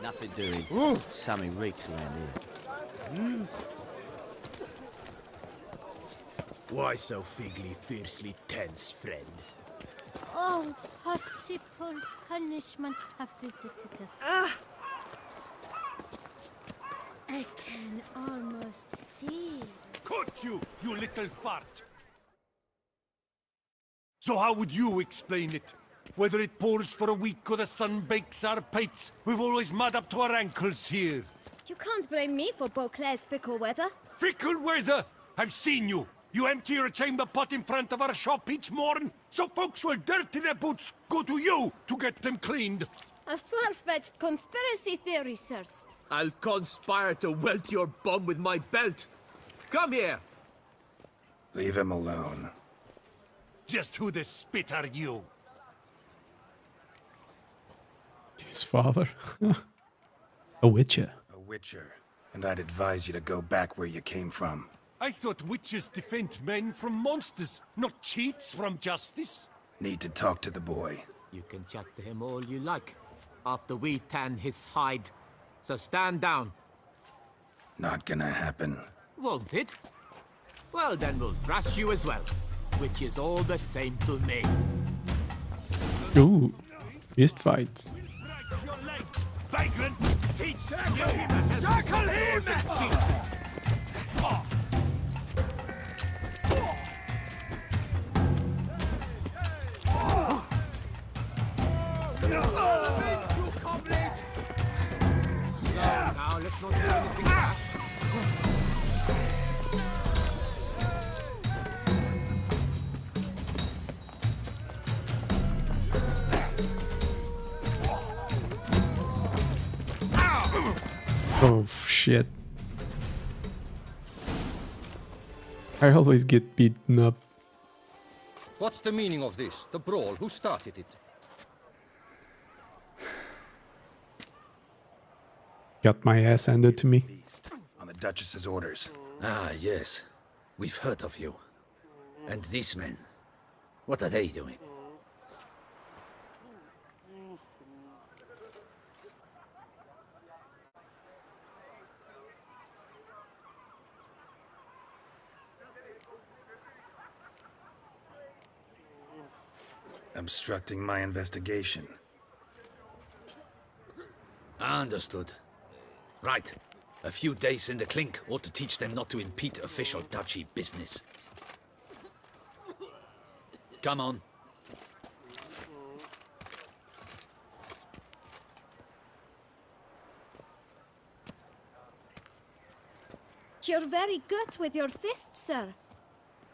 Speaker 12: Nothing doing. Something reeks around here.
Speaker 2: Why so figly, fiercely tense, friend?
Speaker 3: Oh, possible punishments have visited us. I can almost see.
Speaker 2: Caught you, you little fart! So how would you explain it? Whether it pours for a week or the sun bakes our pates, we've always mud up to our ankles here.
Speaker 3: You can't blame me for Beauclair's fickle weather.
Speaker 2: Fickle weather! I've seen you! You empty your chamber pot in front of our shop each morn, so folks will dirty their boots, go to you to get them cleaned.
Speaker 3: A far-fetched conspiracy theory, sirs.
Speaker 12: I'll conspire to welt your bum with my belt. Come here.
Speaker 6: Leave him alone.
Speaker 2: Just who the spit are you?
Speaker 1: His father. A witcher.
Speaker 6: A witcher. And I'd advise you to go back where you came from.
Speaker 2: I thought witches defend men from monsters, not cheats from justice.
Speaker 6: Need to talk to the boy.
Speaker 12: You can chat to him all you like, after we tan his hide. So stand down.
Speaker 6: Not gonna happen.
Speaker 12: Won't it? Well, then we'll thrash you as well, which is all the same to me.
Speaker 1: Ooh, fist fights.
Speaker 2: Break your legs, vagrant! Teach him! Circle him!
Speaker 12: Now let's not do anything rash.
Speaker 1: Oh shit. I always get beaten up.
Speaker 4: What's the meaning of this? The brawl? Who started it?
Speaker 1: Got my ass handed to me.
Speaker 6: Beast. On the Duchess's orders.
Speaker 13: Ah, yes. We've heard of you. And these men, what are they doing?
Speaker 6: Obstructing my investigation.
Speaker 13: Understood. Right. A few days in the clink ought to teach them not to impede official duchy business. Come on.
Speaker 3: You're very good with your fists, sir.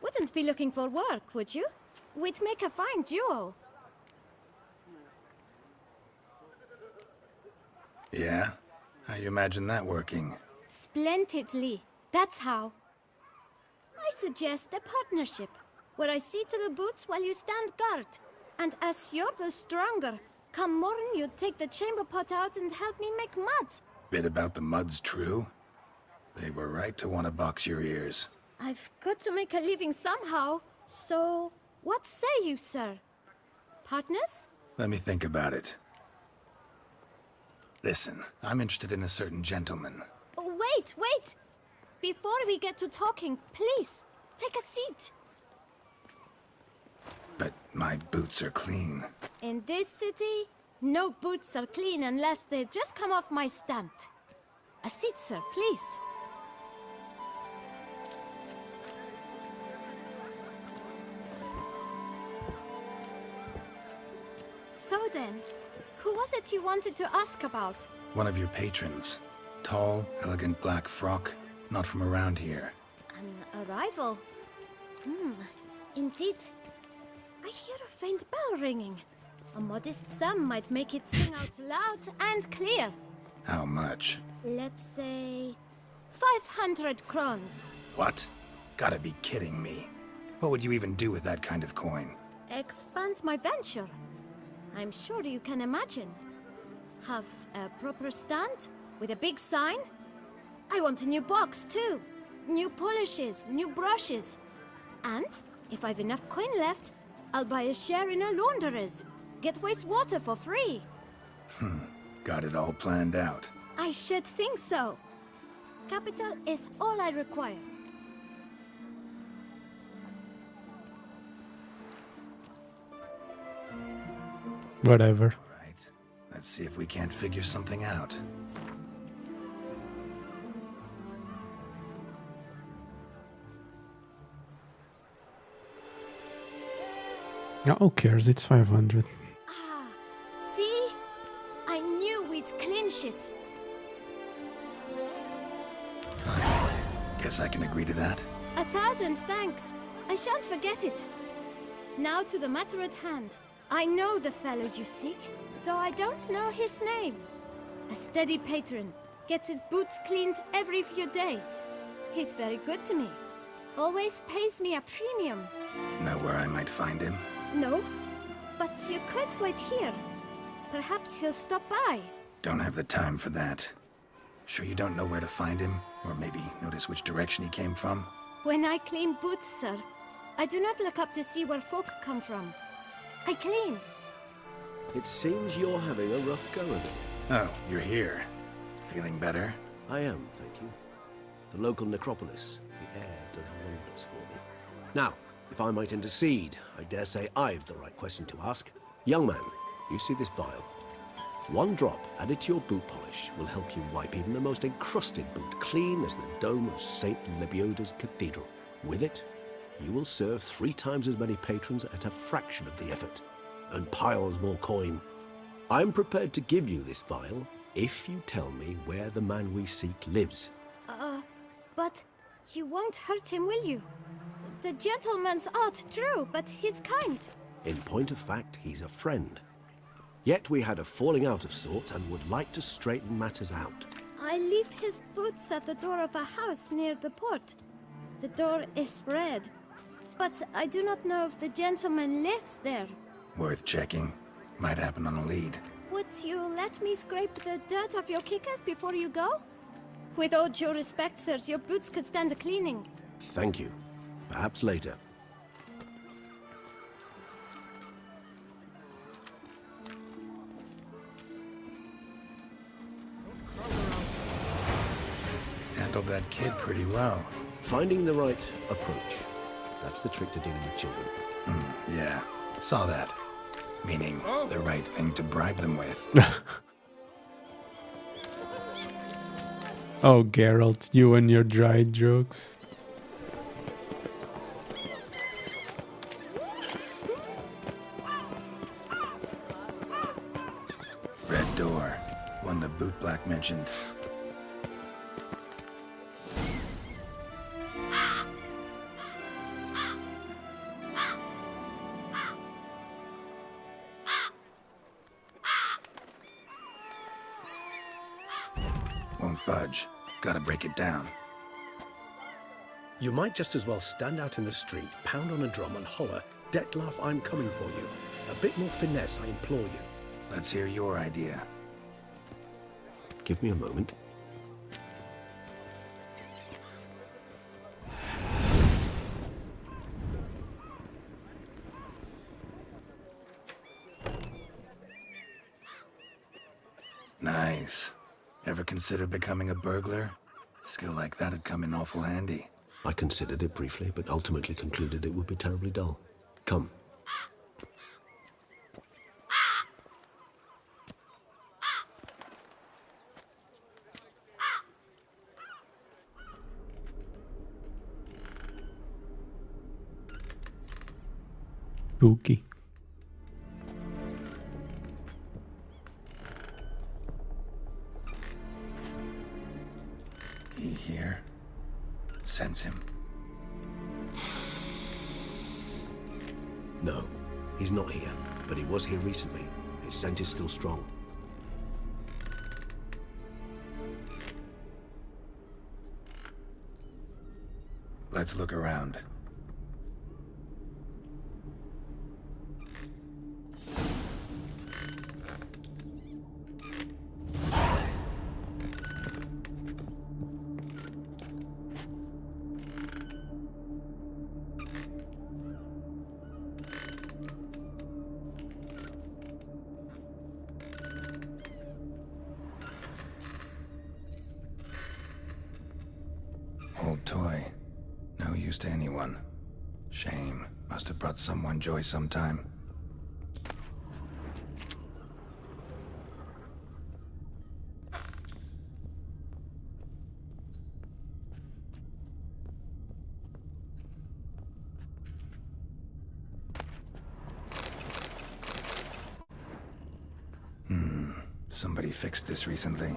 Speaker 3: Wouldn't be looking for work, would you? We'd make a fine duo.
Speaker 6: Yeah?
Speaker 5: How you imagine that working?
Speaker 3: Splendidly. That's how. I suggest a partnership, where I see to the boots while you stand guard. And as you're the stronger, come morn you take the chamber pot out and help me make mud.
Speaker 5: Bit about the mud's true? They were right to want to box your ears.
Speaker 3: I've got to make a living somehow, so what say you, sir? Partners?
Speaker 5: Let me think about it. Listen, I'm interested in a certain gentleman.
Speaker 3: Wait, wait! Before we get to talking, please, take a seat.
Speaker 5: But my boots are clean.
Speaker 3: In this city, no boots are clean unless they just come off my stand. A seat, sir, please. So then, who was it you wanted to ask about?
Speaker 5: One of your patrons. Tall, elegant black frock. Not from around here.
Speaker 3: An arrival? Indeed. I hear a faint bell ringing. A modest sum might make it sing out loud and clear.
Speaker 5: How much?
Speaker 3: Let's say 500 crowns.
Speaker 5: What? Gotta be kidding me. What would you even do with that kind of coin?
Speaker 3: Expand my venture. I'm sure you can imagine. Have a proper stand with a big sign. I want a new box too. New polishes, new brushes. And if I've enough coin left, I'll buy a share in a launderer's. Get wastewater for free.
Speaker 5: Got it all planned out.
Speaker 3: I should think so. Capital is all I require.
Speaker 1: Whatever.
Speaker 5: Right. Let's see if we can't figure something out.
Speaker 1: Who cares? It's 500.
Speaker 3: See? I knew we'd clinch it.
Speaker 5: Guess I can agree to that.
Speaker 3: 1,000 thanks. I shan't forget it. Now to the matter at hand. I know the fellow you seek, though I don't know his name. A steady patron. Gets his boots cleaned every few days. He's very good to me. Always pays me a premium.
Speaker 5: Know where I might find him?
Speaker 3: No, but you could wait here. Perhaps he'll stop by.
Speaker 5: Don't have the time for that. Sure you don't know where to find him? Or maybe notice which direction he came from?
Speaker 3: When I clean boots, sir, I do not look up to see where folk come from. I clean.
Speaker 8: It seems you're having a rough go of it.
Speaker 5: Oh, you're here. Feeling better?
Speaker 8: I am, thank you. The local necropolis. The air does wonders for me. Now, if I might intercede, I dare say I've the right question to ask. Young man, you see this vial? One drop added to your boot polish will help you wipe even the most encrusted boot clean as the dome of St. Lebioda's Cathedral. With it, you will serve 3 times as many patrons at a fraction of the effort, and piles more coin. I'm prepared to give you this vial if you tell me where the man we seek lives.
Speaker 3: But you won't hurt him, will you? The gentleman's art true, but he's kind.
Speaker 8: In point of fact, he's a friend. Yet we had a falling out of sorts and would like to straighten matters out.
Speaker 3: I leave his boots at the door of a house near the port. The door is red, but I do not know if the gentleman lives there.
Speaker 5: Worth checking. Might happen on a lead.
Speaker 3: Would you let me scrape the dirt off your kickers before you go? With all due respect, sirs, your boots could stand a cleaning.
Speaker 8: Thank you. Perhaps later.
Speaker 5: Handled that kid pretty well.
Speaker 8: Finding the right approach. That's the trick to dealing with children.
Speaker 5: Yeah, saw that. Meaning, the right thing to bribe them with.
Speaker 1: Oh, Geralt, you and your dry jokes.
Speaker 5: Red door. One the bootblack mentioned. budge. Gotta break it down.
Speaker 10: You might just as well stand out in the street, pound on a drum and holler, "Dettlaff, I'm coming for you." A bit more finesse, I implore you.
Speaker 5: Let's hear your idea.
Speaker 10: Give me a moment.
Speaker 5: Nice. Ever consider becoming a burglar? Skill like that'd come in awful handy.
Speaker 8: I considered it briefly, but ultimately concluded it would be terribly dull. Come.
Speaker 1: Spooky.
Speaker 5: He here? Sense him.
Speaker 8: No, he's not here, but he was here recently. His scent is still strong.
Speaker 5: Let's look around. Old toy. No use to anyone. Shame. Must have brought someone joy sometime. Somebody fixed this recently.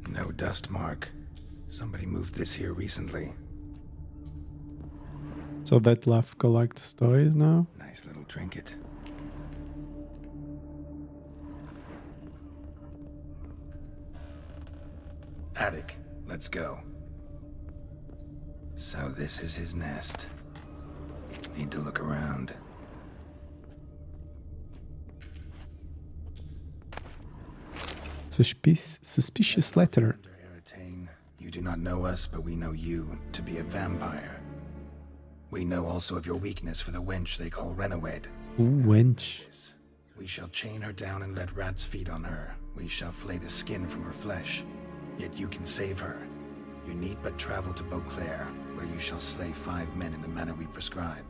Speaker 5: No dust mark. Somebody moved this here recently.
Speaker 1: So Dettlaff collects toys now?
Speaker 5: Nice little trinket. Attic, let's go. So this is his nest. Need to look around.
Speaker 1: Suspicious letter.
Speaker 5: Eratane, you do not know us, but we know you to be a vampire. We know also of your weakness for the wench they call Renawed.
Speaker 1: Ooh, wench.
Speaker 5: We shall chain her down and let rats feed on her. We shall flay the skin from her flesh. Yet you can save her. You need but travel to Beauclair, where you shall slay 5 men in the manner we prescribe.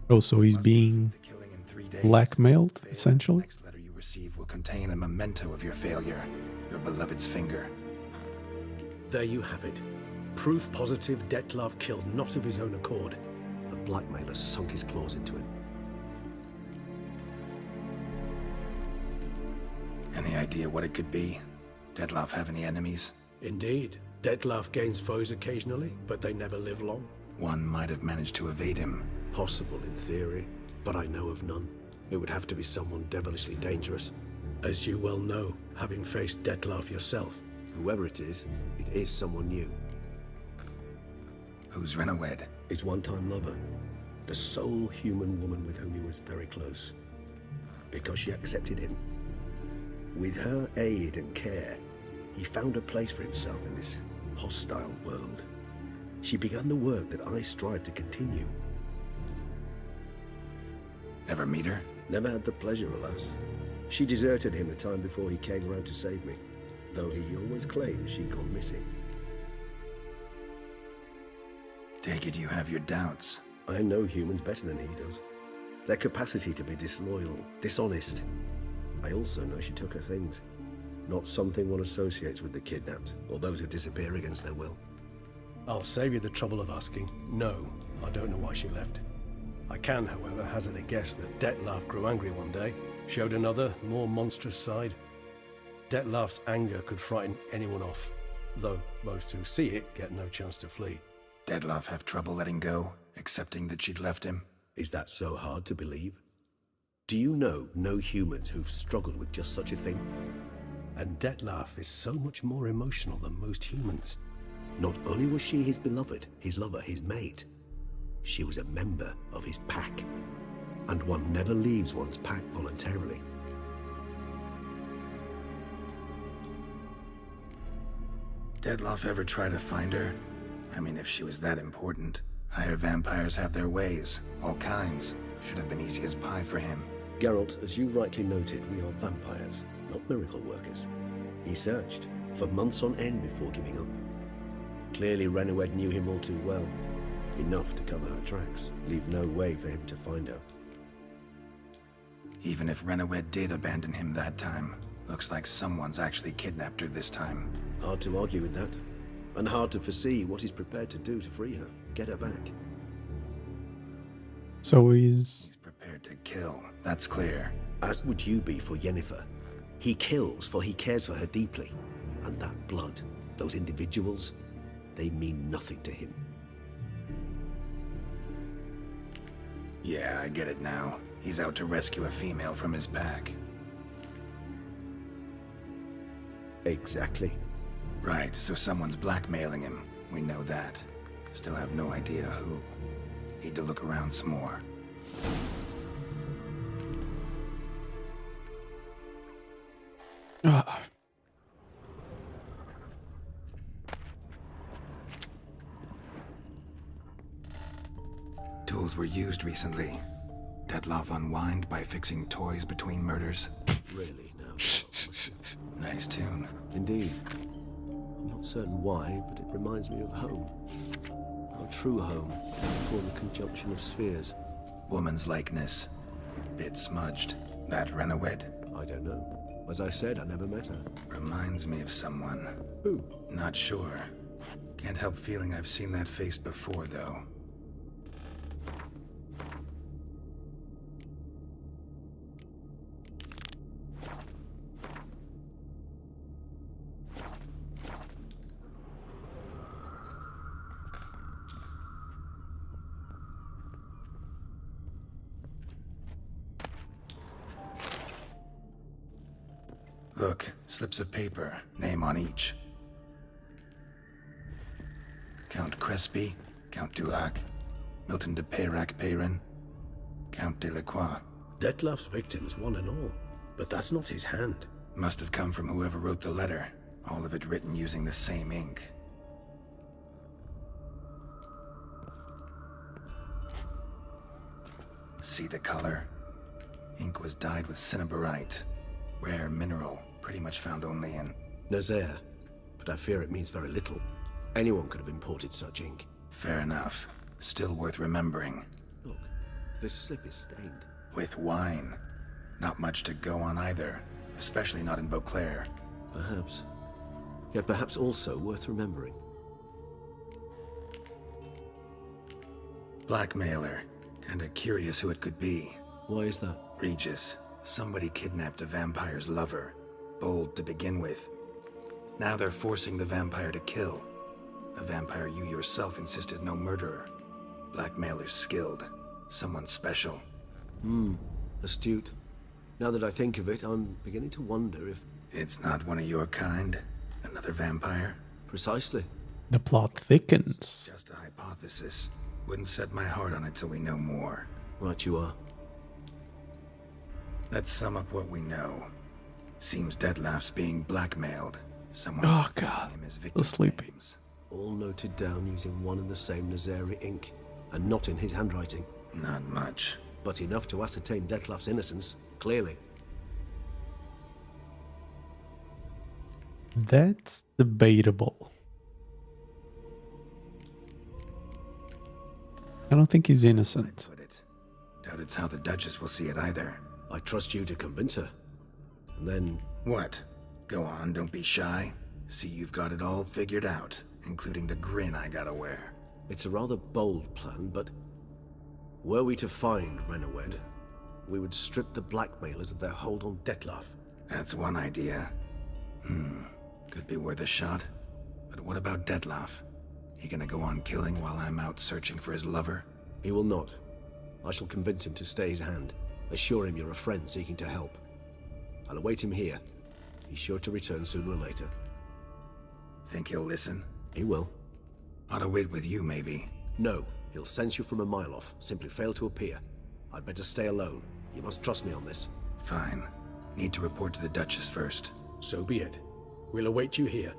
Speaker 1: Oh, so he's being blackmailed, essentially?
Speaker 5: The next letter you receive will contain a memento of your failure, your beloved's finger.
Speaker 10: There you have it. Proof positive Dettlaff killed not of his own accord. A blackmailer sunk his claws into him.
Speaker 5: Any idea what it could be? Dettlaff have any enemies?
Speaker 10: Indeed. Dettlaff gains foes occasionally, but they never live long.
Speaker 5: One might have managed to evade him.
Speaker 10: Possible in theory, but I know of none. It would have to be someone devilishly dangerous. As you well know, having faced Dettlaff yourself.
Speaker 8: Whoever it is someone new.
Speaker 5: Who's Renawed?
Speaker 8: His one-time lover. The sole human woman with whom he was very close. Because she accepted him. With her aid and care, he found a place for himself in this hostile world. She began the work that I strive to continue.
Speaker 5: Ever meet her?
Speaker 8: Never had the pleasure, alas. She deserted him a time before he came around to save me, though he always claimed she'd gone missing.
Speaker 5: Take it you have your doubts.
Speaker 8: I know humans better than he does. Their capacity to be disloyal, dishonest. I also know she took her things. Not something one associates with the kidnapped, or those who disappear against their will.
Speaker 10: I'll save you the trouble of asking. No, I don't know why she left. I can, however, hazard a guess that Dettlaff grew angry one day, showed another, more monstrous side. Dettlaff's anger could frighten anyone off, though most who see it get no chance to flee.
Speaker 5: Dettlaff have trouble letting go, accepting that she'd left him?
Speaker 8: Is that so hard to believe? Do you know no humans who've struggled with just such a thing?
Speaker 10: And Dettlaff is so much more emotional than most humans.
Speaker 8: Not only was she his beloved, his lover, his mate, she was a member of his pack. And one never leaves one's pack voluntarily.
Speaker 5: Dettlaff ever try to find her? I mean, if she was that important. Higher vampires have their ways, all kinds. Should have been easy as pie for him.
Speaker 8: Geralt, as you rightly noted, we are vampires, not miracle workers. He searched for months on end before giving up. Clearly Renoed knew him all too well. Enough to cover her tracks, leave no way for him to find her.
Speaker 5: Even if Renoed did abandon him that time, looks like someone's actually kidnapped her this time.
Speaker 8: Hard to argue with that. And hard to foresee what he's prepared to do to free her, get her back.
Speaker 1: So he's
Speaker 5: prepared to kill, that's clear.
Speaker 8: As would you be for Yennefer. He kills for he cares for her deeply. And that blood, those individuals, they mean nothing to him.
Speaker 5: Yeah, I get it now. He's out to rescue a female from his pack.
Speaker 8: Exactly.
Speaker 5: Right, so someone's blackmailing him. We know that. Still have no idea who. Need to look around some more. Tools were used recently. Dettlaff unwind by fixing toys between murders.
Speaker 8: Really, no.
Speaker 5: Nice tune.
Speaker 8: Indeed. I'm not certain why, but it reminds me of home. Our true home, before the conjunction of spheres.
Speaker 5: Woman's likeness. Bit smudged. That Renoed?
Speaker 8: I don't know. As I said, I never met her.
Speaker 5: Reminds me of someone.
Speaker 8: Who?
Speaker 5: Not sure. Can't help feeling I've seen that face before, though. Look, slips of paper, name on each. Count Crespi, Count Dulac, Milton de Peyrac-Peyrin, Count Delacroix.
Speaker 8: Dettlaff's victims, one and all. But that's not his hand.
Speaker 5: Must have come from whoever wrote the letter. All of it written using the same ink. See the color? Ink was dyed with cinnabarite. Rare mineral, pretty much found only in
Speaker 8: Nazaire, but I fear it means very little. Anyone could have imported such ink.
Speaker 5: Fair enough. Still worth remembering.
Speaker 8: Look, this slip is stained.
Speaker 5: With wine. Not much to go on either, especially not in Beauclair.
Speaker 8: Perhaps. Yet perhaps also worth remembering.
Speaker 5: Blackmailer. Kinda curious who it could be.
Speaker 8: Why is that?
Speaker 5: Regis. Somebody kidnapped a vampire's lover. Bold to begin with. Now they're forcing the vampire to kill. A vampire you yourself insisted no murderer. Blackmailer's skilled. Someone special.
Speaker 8: Astute. Now that I think of it, I'm beginning to wonder if...
Speaker 5: It's not one of your kind? Another vampire?
Speaker 8: Precisely.
Speaker 1: The plot thickens.
Speaker 5: Just a hypothesis. Wouldn't set my heart on it till we know more.
Speaker 8: Right you are.
Speaker 5: Let's sum up what we know. Seems Dettlaff's being blackmailed. Someone
Speaker 1: Oh god,
Speaker 5: him as
Speaker 1: so
Speaker 5: victim
Speaker 1: sleepy.
Speaker 5: names.
Speaker 8: All noted down using one and the same Nazari ink, and not in his handwriting.
Speaker 5: Not much.
Speaker 8: But enough to ascertain Dettlaff's innocence, clearly.
Speaker 1: That's debatable. I don't think he's innocent.
Speaker 5: Put it. Doubt it's how the Duchess will see it either.
Speaker 8: I trust you to convince her. And then...
Speaker 5: What? Go on, don't be shy. See you've got it all figured out, including the grin I gotta wear.
Speaker 8: It's a rather bold plan, but... Were we to find Renoed, we would strip the blackmailers of their hold on Dettlaff.
Speaker 5: That's one idea. Could be worth a shot. But what about Dettlaff? He gonna go on killing while I'm out searching for his lover?
Speaker 8: He will not. I shall convince him to stay his hand. Assure him you're a friend seeking to help. I'll await him here. He's sure to return sooner or later.
Speaker 5: Think he'll listen?
Speaker 8: He will.
Speaker 5: Ought to wait with you, maybe.
Speaker 8: No, he'll sense you from a mile off. Simply fail to appear. I'd better stay alone. You must trust me on this.
Speaker 5: Fine. Need to report to the Duchess first.
Speaker 10: So be it. We'll await you here.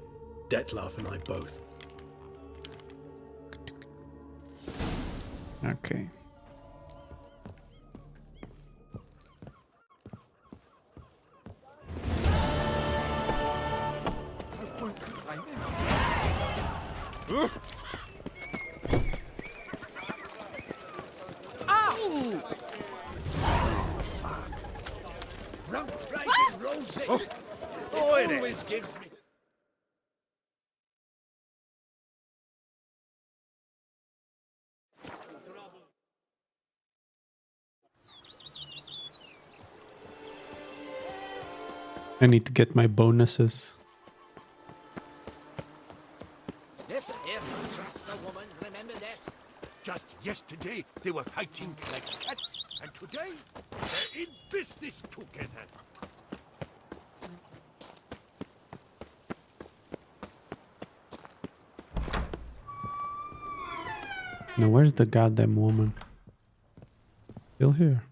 Speaker 10: Dettlaff and I both.
Speaker 1: Okay.
Speaker 13: Always gives me.
Speaker 1: I need to get my bonuses.
Speaker 12: Never ever trust a woman, remember that?
Speaker 2: Just yesterday, they were fighting like cats, and today, they're in business together.
Speaker 1: Now where's the goddamn woman? Still here.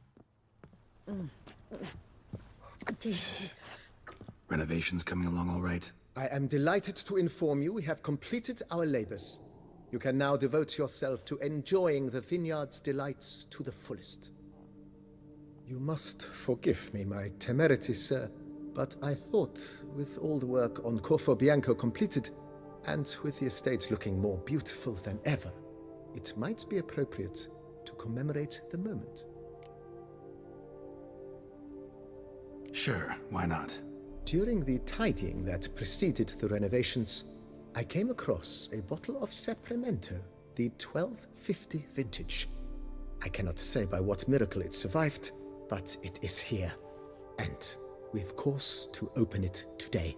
Speaker 5: Renovations coming along all right?
Speaker 11: I am delighted to inform you we have completed our labors. You can now devote yourself to enjoying the vineyard's delights to the fullest. You must forgive me my temerity, sir, but I thought, with all the work on Corvo Bianco completed, and with the estate looking more beautiful than ever, it might be appropriate to commemorate the moment.
Speaker 5: Sure, why not?
Speaker 11: During the tidying that preceded the renovations, I came across a bottle of Sapramento, the 1250 vintage. I cannot say by what miracle it survived, but it is here. And we've cause to open it today.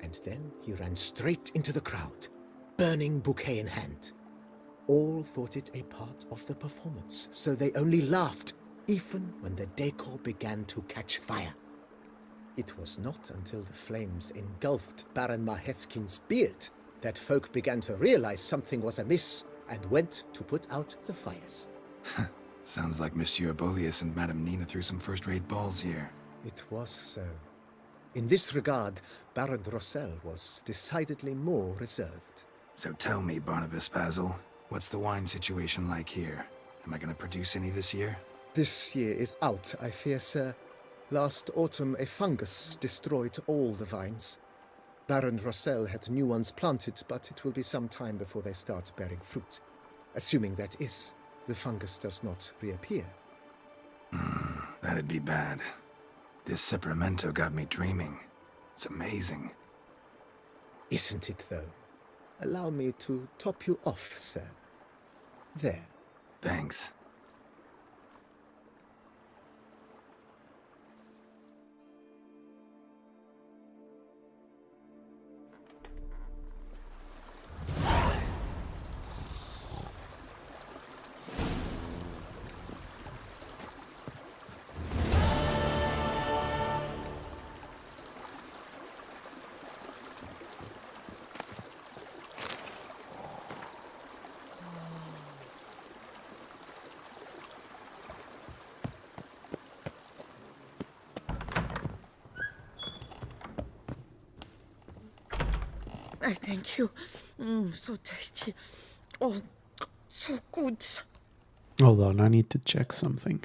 Speaker 11: And then he ran straight into the crowd, burning bouquet in hand. All thought it a part of the performance, so they only laughed, even when the decor began to catch fire. It was not until the flames engulfed Baron Mahevkin's beard that folk began to realize something was amiss and went to put out the fires.
Speaker 5: Sounds like Monsieur Bolius and Madame Nina threw some first-rate balls here.
Speaker 11: It was so. In this regard, Baron Rossel was decidedly more reserved.
Speaker 5: So tell me, Barnabas Basil, what's the wine situation like here? Am I going to produce any this year?
Speaker 11: This year is out, I fear, sir. Last autumn, a fungus destroyed all the vines. Baron Rossel had new ones planted, but it will be some time before they start bearing fruit. Assuming that is, the fungus does not reappear.
Speaker 5: That'd be bad. This Sapramento got me dreaming. It's amazing.
Speaker 11: Isn't it, though? Allow me to top you off, sir. There.
Speaker 5: Thanks.
Speaker 7: I thank you. So tasty. Oh, so good.
Speaker 1: Hold on, I need to check something.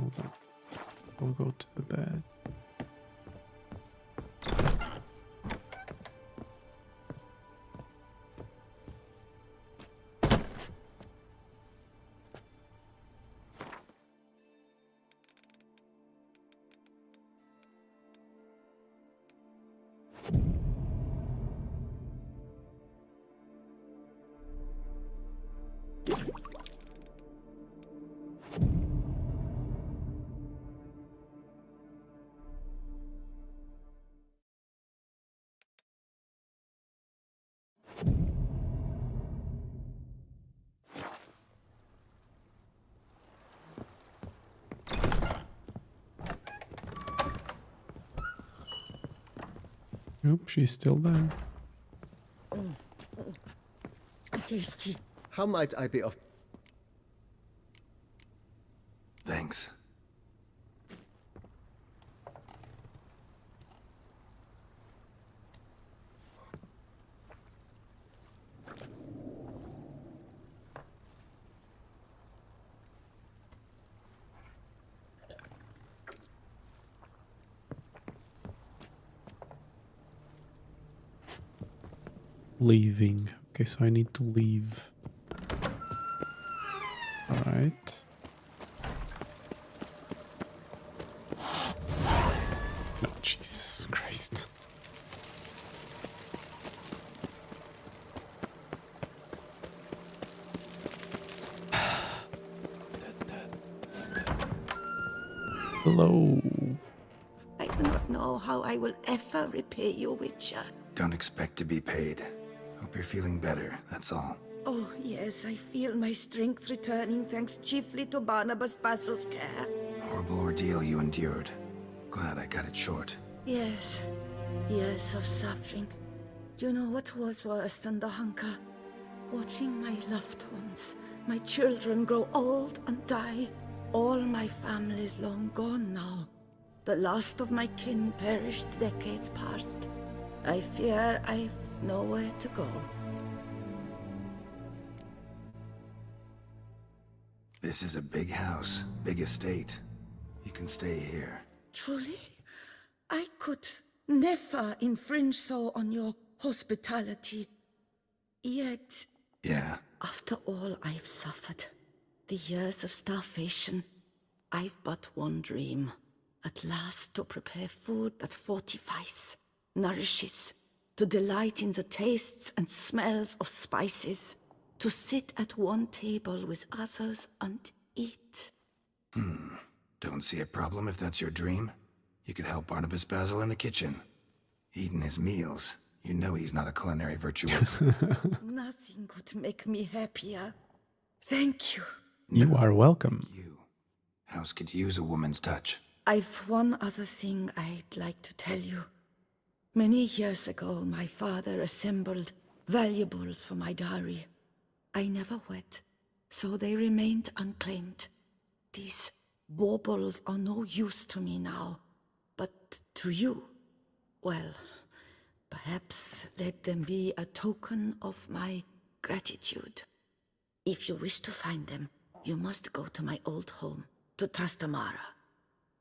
Speaker 1: hold on. We'll go to the bed. Nope, she's still there.
Speaker 7: Tasty.
Speaker 11: How might I be of...
Speaker 6: Thanks.
Speaker 1: Leaving. Okay, so I need to leave. Alright. No, Jesus Christ. Hello.
Speaker 7: I do not know how I will ever repay you, Witcher.
Speaker 6: Don't expect to be paid. Hope you're feeling better, that's all.
Speaker 7: Oh, yes, I feel my strength returning thanks chiefly to Barnabas Basil's care.
Speaker 6: Horrible ordeal you endured. Glad I cut it short.
Speaker 7: Yes, years of suffering. Do you know what was worse than the hunger? Watching my loved ones, my children grow old and die. All my family's long gone now. The last of my kin perished decades past. I fear I've nowhere to go.
Speaker 6: This is a big house, big estate. You can stay here.
Speaker 7: Truly? I could never infringe so on your hospitality. Yet,
Speaker 6: Yeah,
Speaker 7: after all I've suffered, the years of starvation, I've but one dream. At last to prepare food that fortifies, nourishes, to delight in the tastes and smells of spices, to sit at one table with others and eat.
Speaker 6: Don't see a problem if that's your dream. You could help Barnabas Basil in the kitchen. Eating his meals. You know he's not a culinary virtuoso.
Speaker 7: Nothing could make me happier. Thank you.
Speaker 1: You are welcome.
Speaker 6: You. House could use a woman's touch.
Speaker 7: I've one other thing I'd like to tell you. Many years ago, my father assembled valuables for my dowry. I never wed, so they remained unclaimed. These baubles are no use to me now, but to you, well, perhaps let them be a token of my gratitude. If you wish to find them, you must go to my old home, to Trastamara.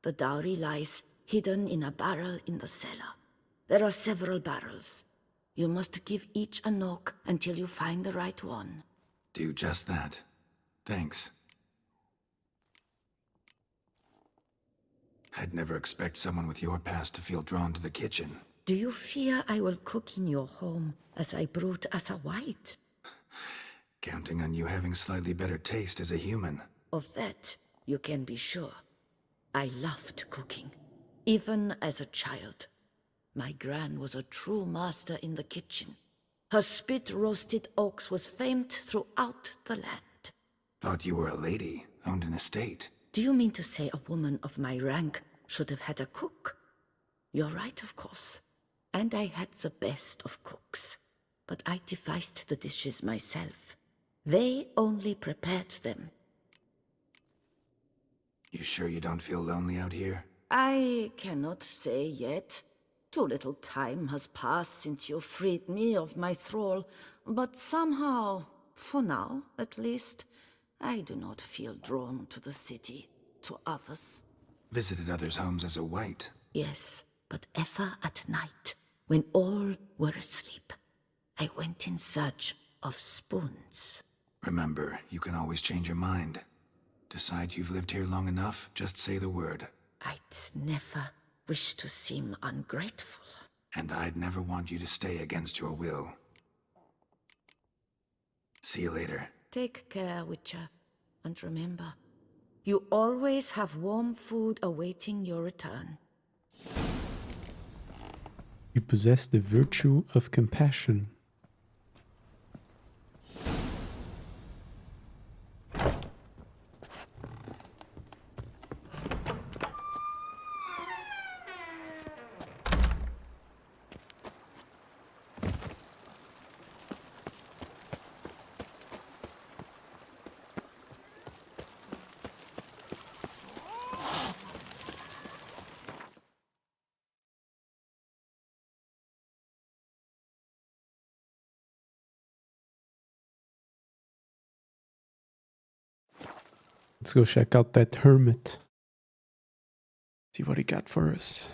Speaker 7: The dowry lies hidden in a barrel in the cellar. There are several barrels. You must give each a knock until you find the right one.
Speaker 6: Do just that. Thanks. I'd never expect someone with your past to feel drawn to the kitchen.
Speaker 7: Do you fear I will cook in your home as I brewed as a white?
Speaker 6: Counting on you having slightly better taste as a human.
Speaker 7: Of that, you can be sure. I loved cooking, even as a child. My gran was a true master in the kitchen. Her spit-roasted oaks was famed throughout the land.
Speaker 6: Thought you were a lady, owned an estate.
Speaker 7: Do you mean to say a woman of my rank should have had a cook? You're right, of course. And I had the best of cooks. But I devised the dishes myself. They only prepared them.
Speaker 6: You sure you don't feel lonely out here?
Speaker 7: I cannot say yet. Too little time has passed since you freed me of my thrall, but somehow, for now at least, I do not feel drawn to the city, to others.
Speaker 6: Visited others' homes as a white.
Speaker 7: Yes, but ever at night, when all were asleep, I went in search of spoons.
Speaker 6: Remember, you can always change your mind. Decide you've lived here long enough, just say the word.
Speaker 7: I'd never wish to seem ungrateful.
Speaker 6: And I'd never want you to stay against your will. See you later.
Speaker 7: Take care, Witcher. And remember, you always have warm food awaiting your return.
Speaker 1: You possess the virtue of compassion. Let's go check out that hermit. See what he got for us.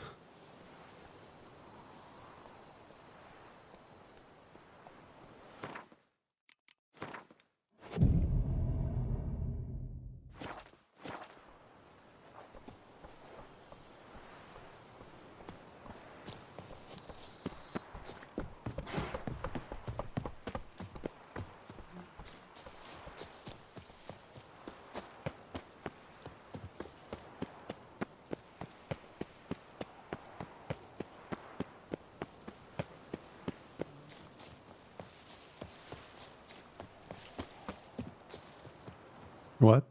Speaker 1: What?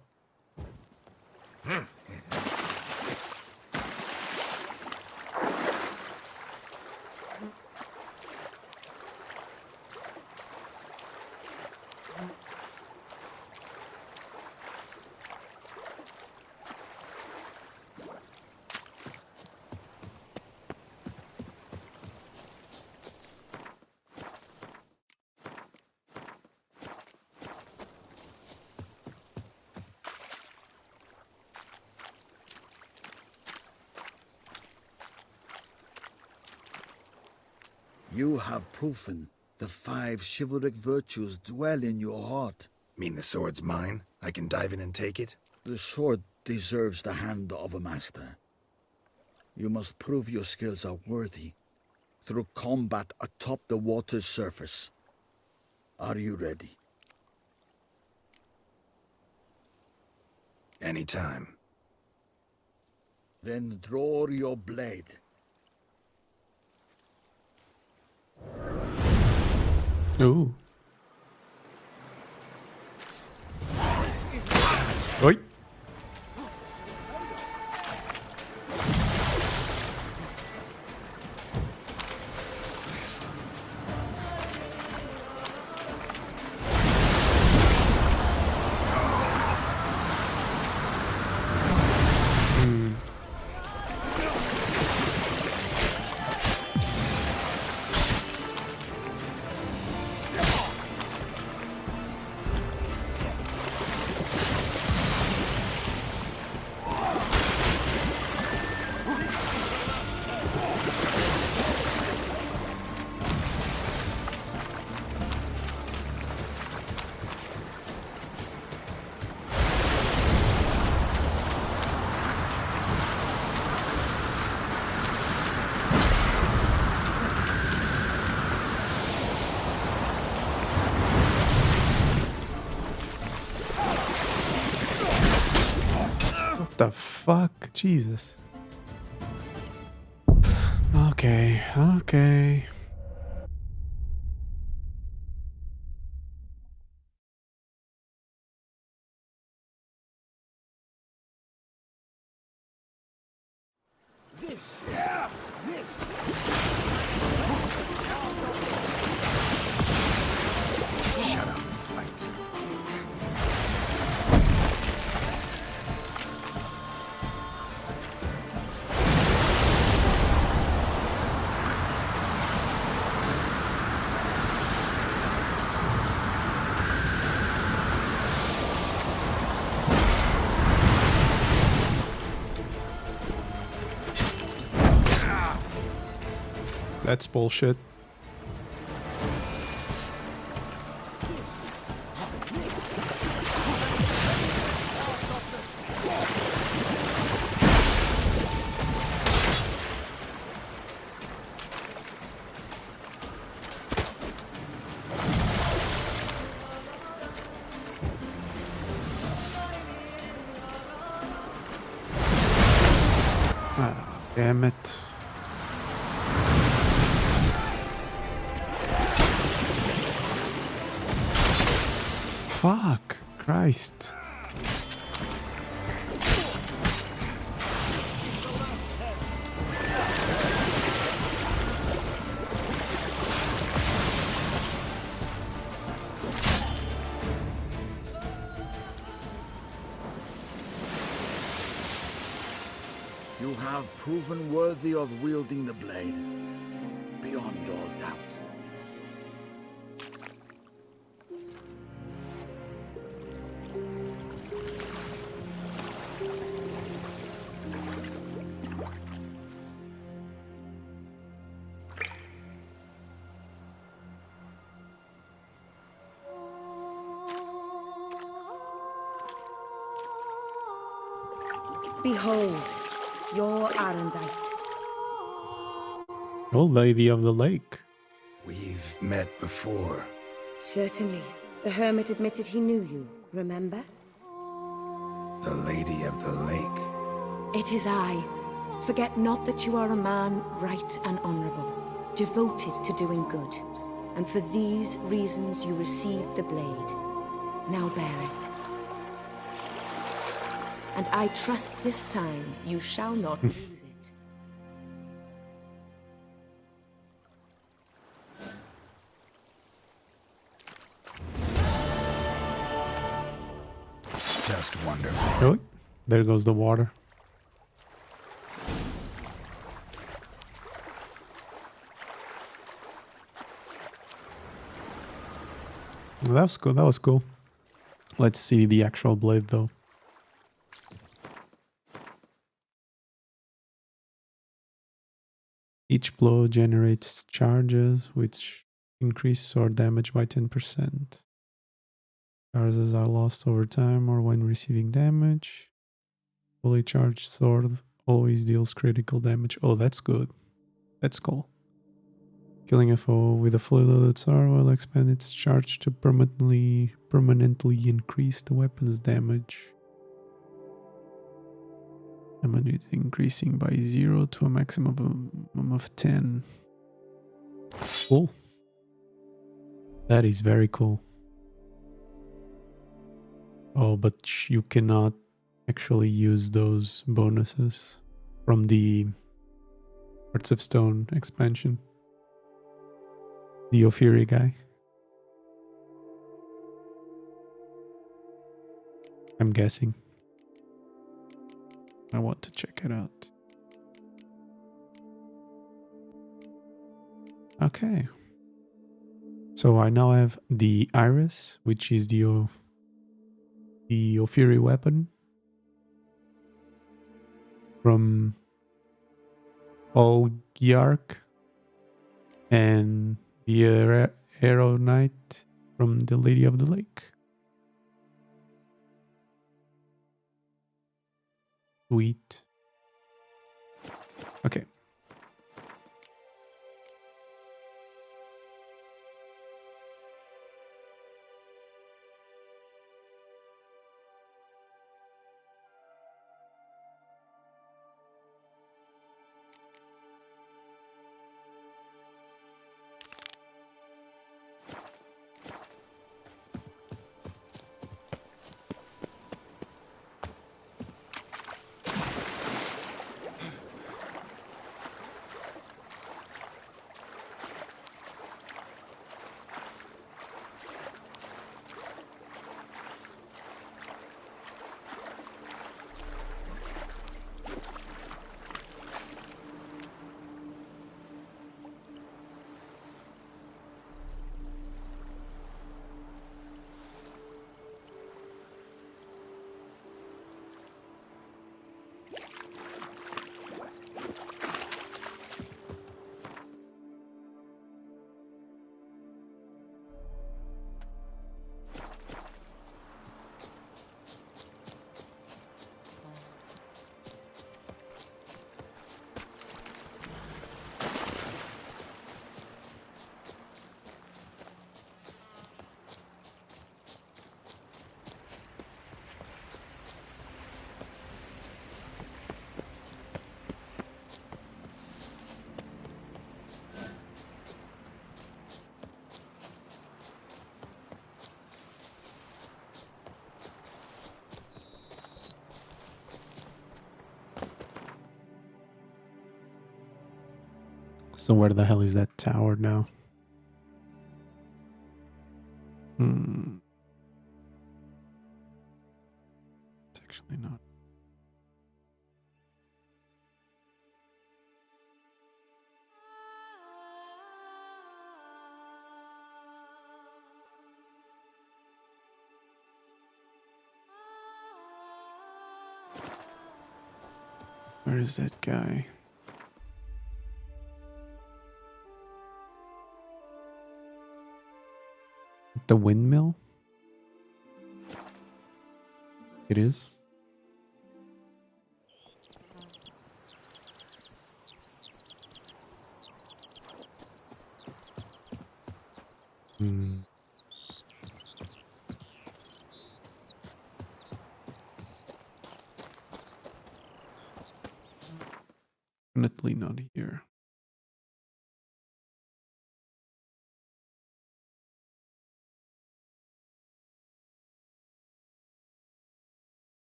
Speaker 14: You have proven the 5 chivalric virtues dwell in your heart.
Speaker 6: Mean the sword's mine? I can dive in and take it?
Speaker 14: The sword deserves the hand of a master. You must prove your skills are worthy through combat atop the water's surface. Are you ready?
Speaker 6: Anytime.
Speaker 14: Then draw your blade.
Speaker 1: Ooh. Oi. What the fuck? Jesus. Okay, okay.
Speaker 14: This. Yeah. This.
Speaker 6: Shut up and fight.
Speaker 1: That's bullshit. Damn it. Fuck. Christ.
Speaker 14: You have proven worthy of wielding the blade, beyond all doubt.
Speaker 7: Behold, your Arendite.
Speaker 1: Old Lady of the Lake.
Speaker 5: We've met before.
Speaker 7: Certainly. The hermit admitted he knew you, remember?
Speaker 5: The Lady of the Lake.
Speaker 7: It is I. Forget not that you are a man right and honorable, devoted to doing good. And for these reasons you received the blade. Now bear it. And I trust this time you shall not lose it.
Speaker 5: Just wonderful.
Speaker 1: Oh, there goes the water. Well, that was cool. That was cool. Let's see the actual blade, though. Each blow generates charges which increase sword damage by 10%. Charges are lost over time or when receiving damage. Fully charged sword always deals critical damage. Oh, that's good. That's cool. Killing a foe with a fully loaded sword will expand its charge to permanently increase the weapon's damage. Damage is increasing by 0 to a maximum of 10. Cool. That is very cool. Oh, but you cannot actually use those bonuses from the Hearts of Stone expansion. The Ophiri guy. I'm guessing. I want to check it out. Okay. So I now have the Iris, which is the Ophiri weapon from Olgiark, and the Arrow Knight from the Lady of the Lake. Sweet. Okay. So where the hell is that tower now? It's actually not. Where is that guy? The windmill? It is. Definitely not here.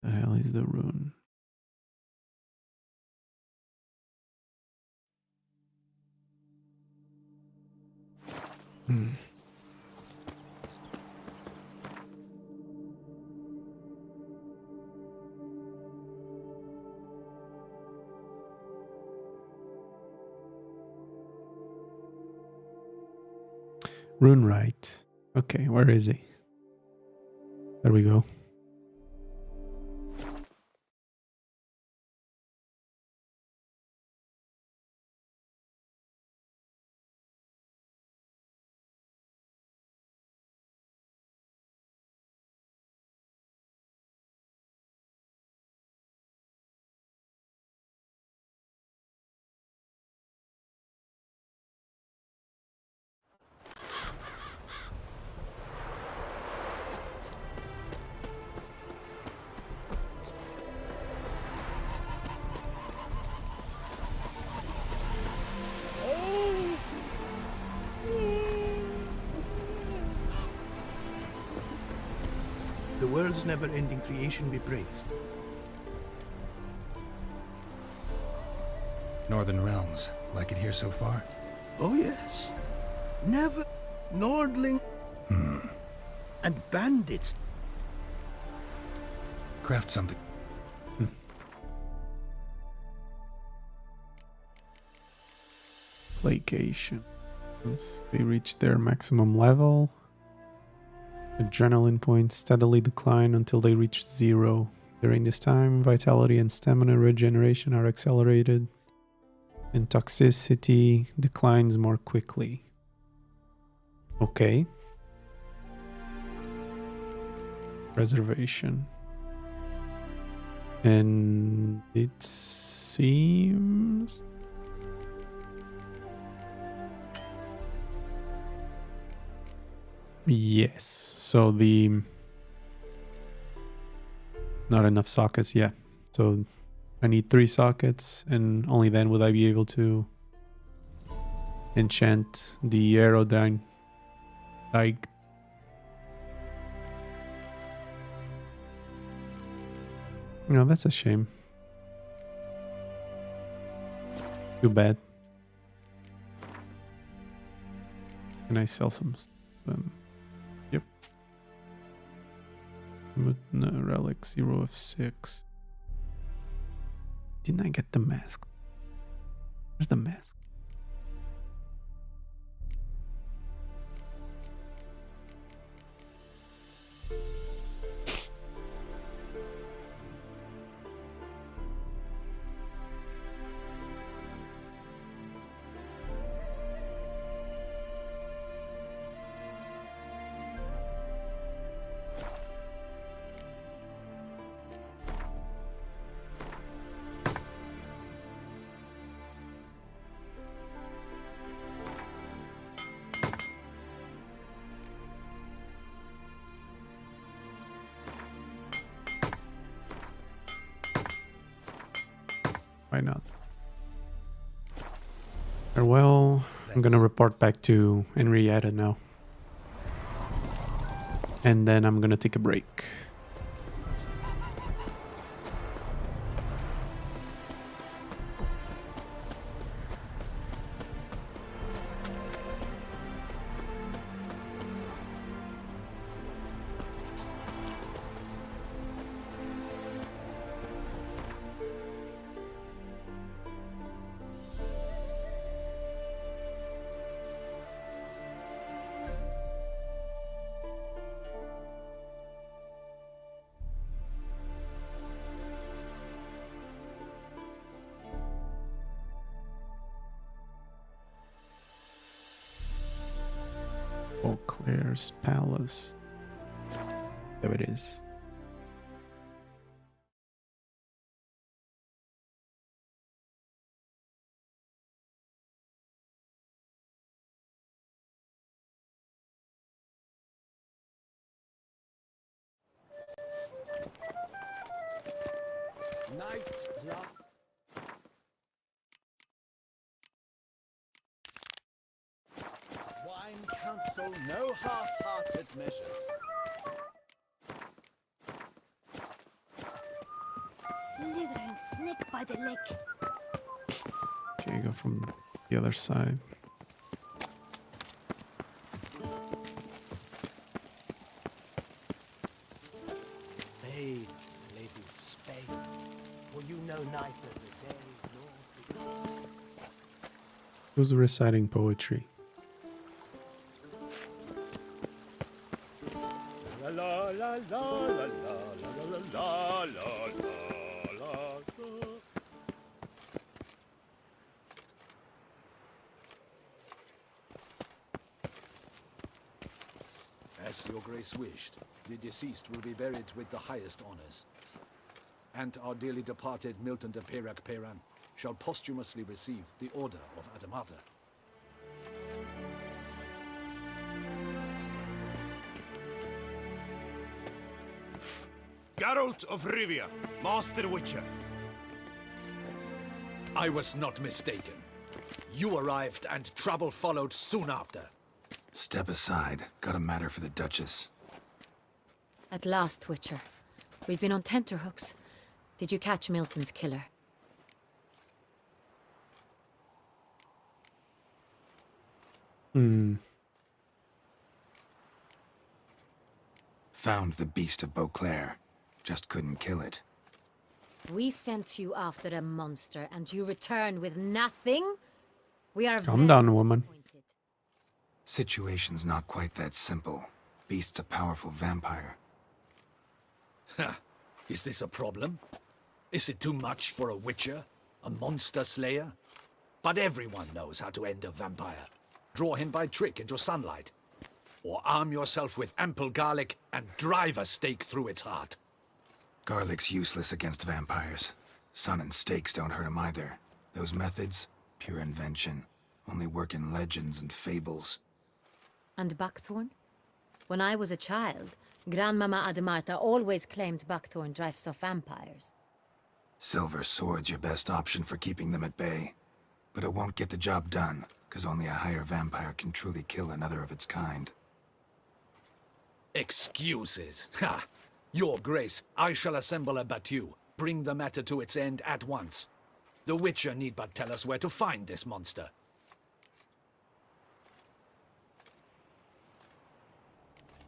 Speaker 1: The hell is the rune? Rune right. Okay, where is he? There we go.
Speaker 15: The world's never-ending creation be praised.
Speaker 5: Northern Realms. Like it here so far?
Speaker 15: Oh yes. Never Nordling and bandits.
Speaker 5: Craft something.
Speaker 1: Placation. Once they reach their maximum level, adrenaline points steadily decline until they reach 0. During this time, vitality and stamina regeneration are accelerated, and toxicity declines more quickly. Okay. Preservation. And it seems... Yes, so the... Not enough sockets, yeah. So I need 3 sockets, and only then would I be able to enchant the Aerodyne. Like... No, that's a shame. Too bad. Can I sell some... Yep. Mutna relic 0 of 6. Didn't I get the mask? Where's the mask? Why not? Farewell. I'm gonna report back to Henrietta now. And then I'm gonna take a break. Beauclair's palace. There it is.
Speaker 2: Knights, love. Wine counsel no half-hearted measures.
Speaker 3: Slithering snake by the leg.
Speaker 1: Okay, go from the other side.
Speaker 2: Bathe, ladies, bathe, for you know neither the day nor the night.
Speaker 1: Who's reciting poetry?
Speaker 2: La la la la la la la la la la.
Speaker 13: As your grace wished, the deceased will be buried with the highest honors. And our dearly departed Milton de Peyrac Peyran shall posthumously receive the Order of Adamata.
Speaker 16: Geralt of Rivia, Master Witcher.
Speaker 13: I was not mistaken. You arrived and trouble followed soon after.
Speaker 5: Step aside. Got a matter for the Duchess.
Speaker 17: At last, Witcher. We've been on tenterhooks. Did you catch Milton's killer?
Speaker 5: Found the beast of Beauclair. Just couldn't kill it.
Speaker 17: We sent you after a monster, and you return with nothing? We are
Speaker 1: Calm down, woman.
Speaker 5: Situation's not quite that simple. Beast's a powerful vampire.
Speaker 13: Ha! Is this a problem? Is it too much for a witcher? A monster slayer? But everyone knows how to end a vampire. Draw him by trick into sunlight. Or arm yourself with ample garlic and drive a stake through its heart.
Speaker 5: Garlic's useless against vampires. Sun and stakes don't hurt him either. Those methods, pure invention. Only work in legends and fables.
Speaker 17: And buckthorn? When I was a child, Grandmama Adamarta always claimed buckthorn drives off vampires.
Speaker 5: Silver sword's your best option for keeping them at bay. But it won't get the job done, because only a higher vampire can truly kill another of its kind.
Speaker 13: Excuses. Ha! Your Grace, I shall assemble a battue. Bring the matter to its end at once. The Witcher need but tell us where to find this monster.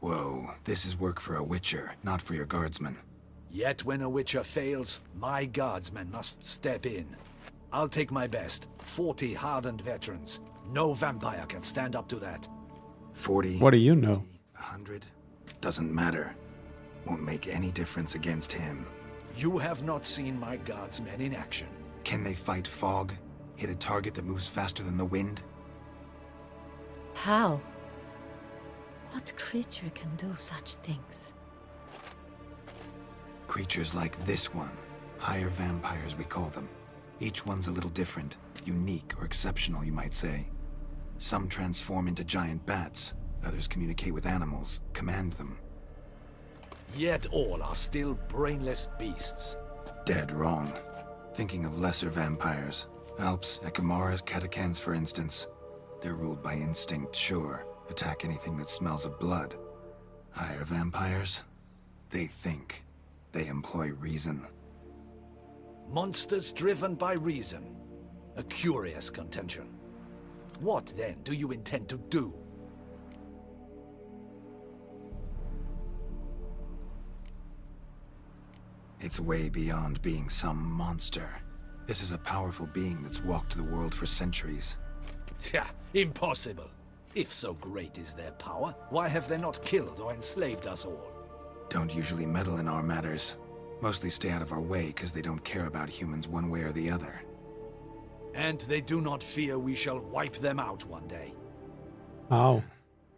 Speaker 5: Whoa, this is work for a Witcher, not for your guardsmen.
Speaker 13: Yet when a Witcher fails, my guardsmen must step in. I'll take my best. 40 hardened veterans. No vampire can stand up to that.
Speaker 5: 40?
Speaker 1: What do you know?
Speaker 5: 100? Doesn't matter. Won't make any difference against him.
Speaker 13: You have not seen my guardsmen in action.
Speaker 5: Can they fight fog? Hit a target that moves faster than the wind?
Speaker 17: How? What creature can do such things?
Speaker 5: Creatures like this one. Higher vampires, we call them. Each one's a little different. Unique or exceptional, you might say. Some transform into giant bats. Others communicate with animals, command them.
Speaker 13: Yet all are still brainless beasts.
Speaker 5: Dead wrong. Thinking of lesser vampires. Alps, Ekamaras, Catacans, for instance. They're ruled by instinct, sure. Attack anything that smells of blood. Higher vampires? They think. They employ reason.
Speaker 13: Monsters driven by reason. A curious contention. What, then, do you intend to do?
Speaker 5: It's way beyond being some monster. This is a powerful being that's walked the world for centuries.
Speaker 13: Tja, impossible. If so great is their power, why have they not killed or enslaved us all?
Speaker 5: Don't usually meddle in our matters. Mostly stay out of our way because they don't care about humans one way or the other.
Speaker 13: And they do not fear we shall wipe them out one day.
Speaker 1: How?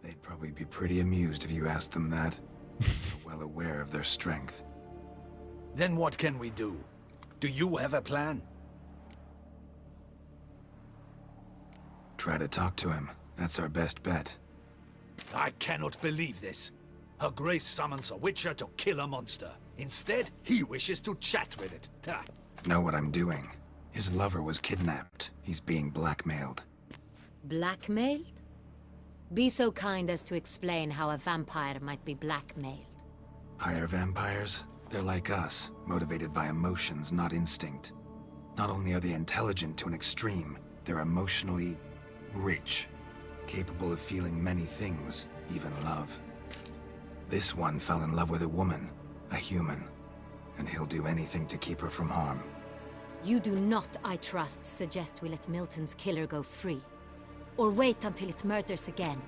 Speaker 5: They'd probably be pretty amused if you asked them that. They're well aware of their strength.
Speaker 13: Then what can we do? Do you have a plan?
Speaker 5: Try to talk to him. That's our best bet.
Speaker 13: I cannot believe this. Her Grace summons a Witcher to kill a monster. Instead, he wishes to chat with it. Ha.
Speaker 5: Know what I'm doing. His lover was kidnapped. He's being blackmailed.
Speaker 17: Blackmailed? Be so kind as to explain how a vampire might be blackmailed.
Speaker 5: Higher vampires? They're like us, motivated by emotions, not instinct. Not only are they intelligent to an extreme, they're emotionally rich, capable of feeling many things, even love. This one fell in love with a woman, a human, and he'll do anything to keep her from harm.
Speaker 17: You do not, I trust, suggest we let Milton's killer go free. Or wait until it murders again.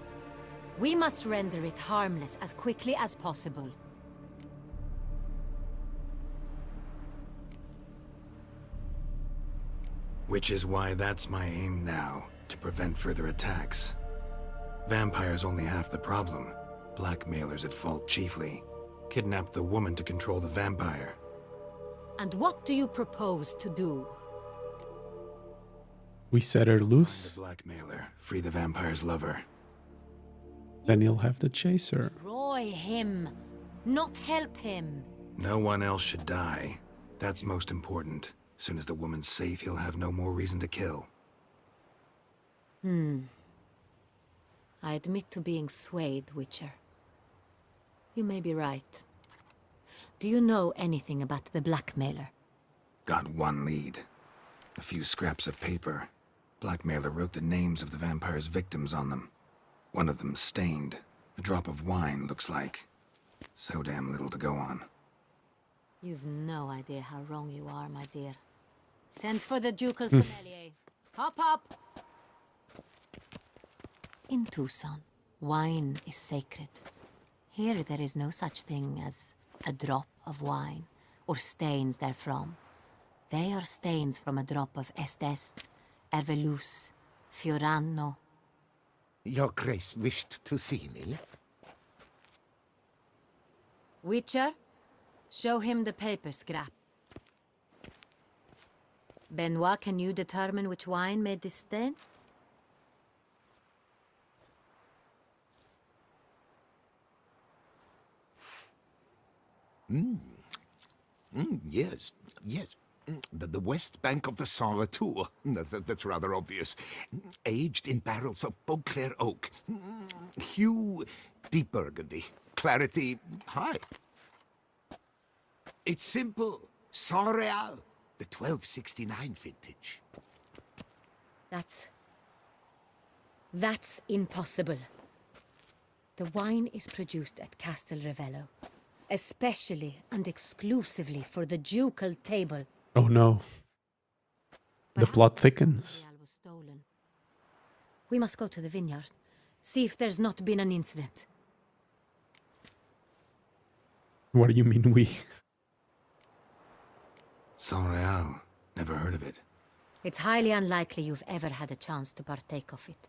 Speaker 17: We must render it harmless as quickly as possible.
Speaker 5: Which is why that's my aim now, to prevent further attacks. Vampires only half the problem. Blackmailers at fault chiefly. Kidnapped the woman to control the vampire.
Speaker 17: And what do you propose to do?
Speaker 1: We set her
Speaker 5: The
Speaker 1: loose,
Speaker 5: blackmailer, free the vampire's lover.
Speaker 1: then he'll have to chase her.
Speaker 17: Destroy him, not help him.
Speaker 5: No one else should die. That's most important. As soon as the woman's safe, he'll have no more reason to kill.
Speaker 17: I admit to being swayed, Witcher. You may be right. Do you know anything about the blackmailer?
Speaker 5: Got one lead. A few scraps of paper. Blackmailer wrote the names of the vampire's victims on them. One of them stained. A drop of wine, looks like. So damn little to go on.
Speaker 17: You've no idea how wrong you are, my dear. Send for the ducal sommelier. Hop, hop! In Tucson, wine is sacred. Here there is no such thing as a drop of wine, or stains therefrom. They are stains from a drop of Est, Ervelus, Fiorano.
Speaker 9: Your Grace wished to see me?
Speaker 17: Witcher, show him the paper scrap. Benoit, can you determine which wine made this stain?
Speaker 9: Yes, yes. The west bank of the Saint Retour. That's rather obvious. Aged in barrels of Beauclair oak. Hue, deep burgundy. Clarity, high. It's simple. Saint Real, the 1269 vintage.
Speaker 17: That's impossible. The wine is produced at Castel Ravello, especially and exclusively for the ducal table.
Speaker 1: Oh no. The plot thickens.
Speaker 17: Real was stolen. We must go to the vineyard, see if there's not been an incident.
Speaker 1: What do you mean we?
Speaker 5: Saint Real. Never heard of it.
Speaker 17: It's highly unlikely you've ever had a chance to partake of it.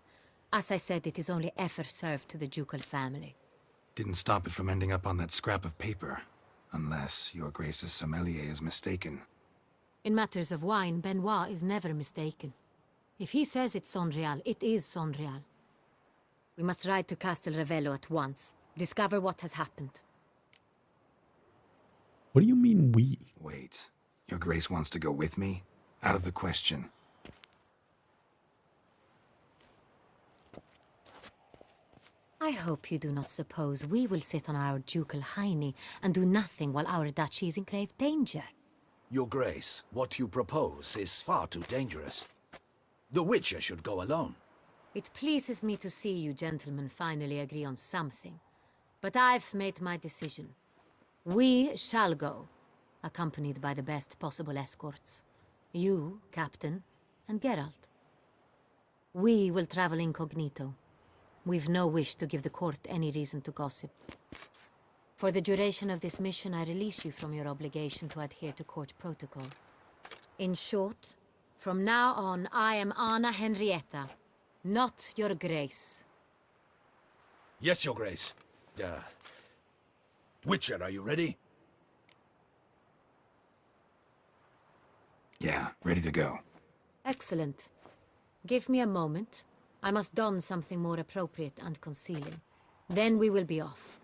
Speaker 17: As I said, it is only ever served to the ducal family.
Speaker 5: Didn't stop it from ending up on that scrap of paper. Unless your Grace's sommelier is mistaken.
Speaker 17: In matters of wine, Benoit is never mistaken. If he says it's Saint Real, it is Saint Real. We must ride to Castel Ravello at once. Discover what has happened.
Speaker 1: What do you mean we?
Speaker 5: Wait. Your Grace wants to go with me? Out of the question.
Speaker 17: I hope you do not suppose we will sit on our ducal hiney and do nothing while our duchy is in grave danger.
Speaker 13: Your Grace, what you propose is far too dangerous. The Witcher should go alone.
Speaker 17: It pleases me to see you gentlemen finally agree on something. But I've made my decision. We shall go, accompanied by the best possible escorts. You, Captain, and Geralt. We will travel incognito. We've no wish to give the court any reason to gossip. For the duration of this mission, I release you from your obligation to adhere to court protocol. In short, from now on, I am Anna Henrietta, not your Grace.
Speaker 13: Yes, Your Grace. Witcher, are you ready?
Speaker 5: Yeah, ready to go.
Speaker 17: Excellent. Give me a moment. I must don something more appropriate and concealing. Then we will be off.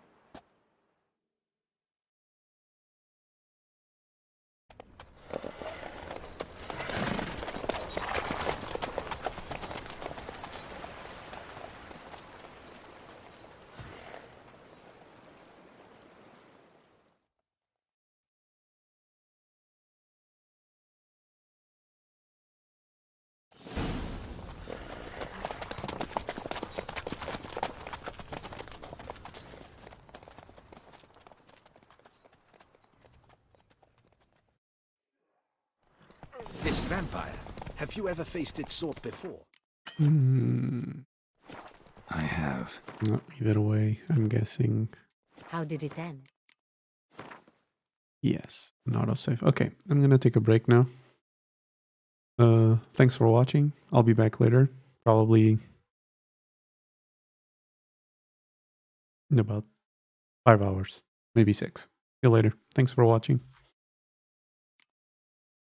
Speaker 13: This vampire, have you ever faced its sort before?
Speaker 5: I have.
Speaker 1: Either way, I'm guessing
Speaker 17: How did it end?
Speaker 1: yes. An autosave. Okay, I'm gonna take a break now. Thanks for watching. I'll be back later. Probably in about 5 hours. Maybe 6. See you later. Thanks for watching.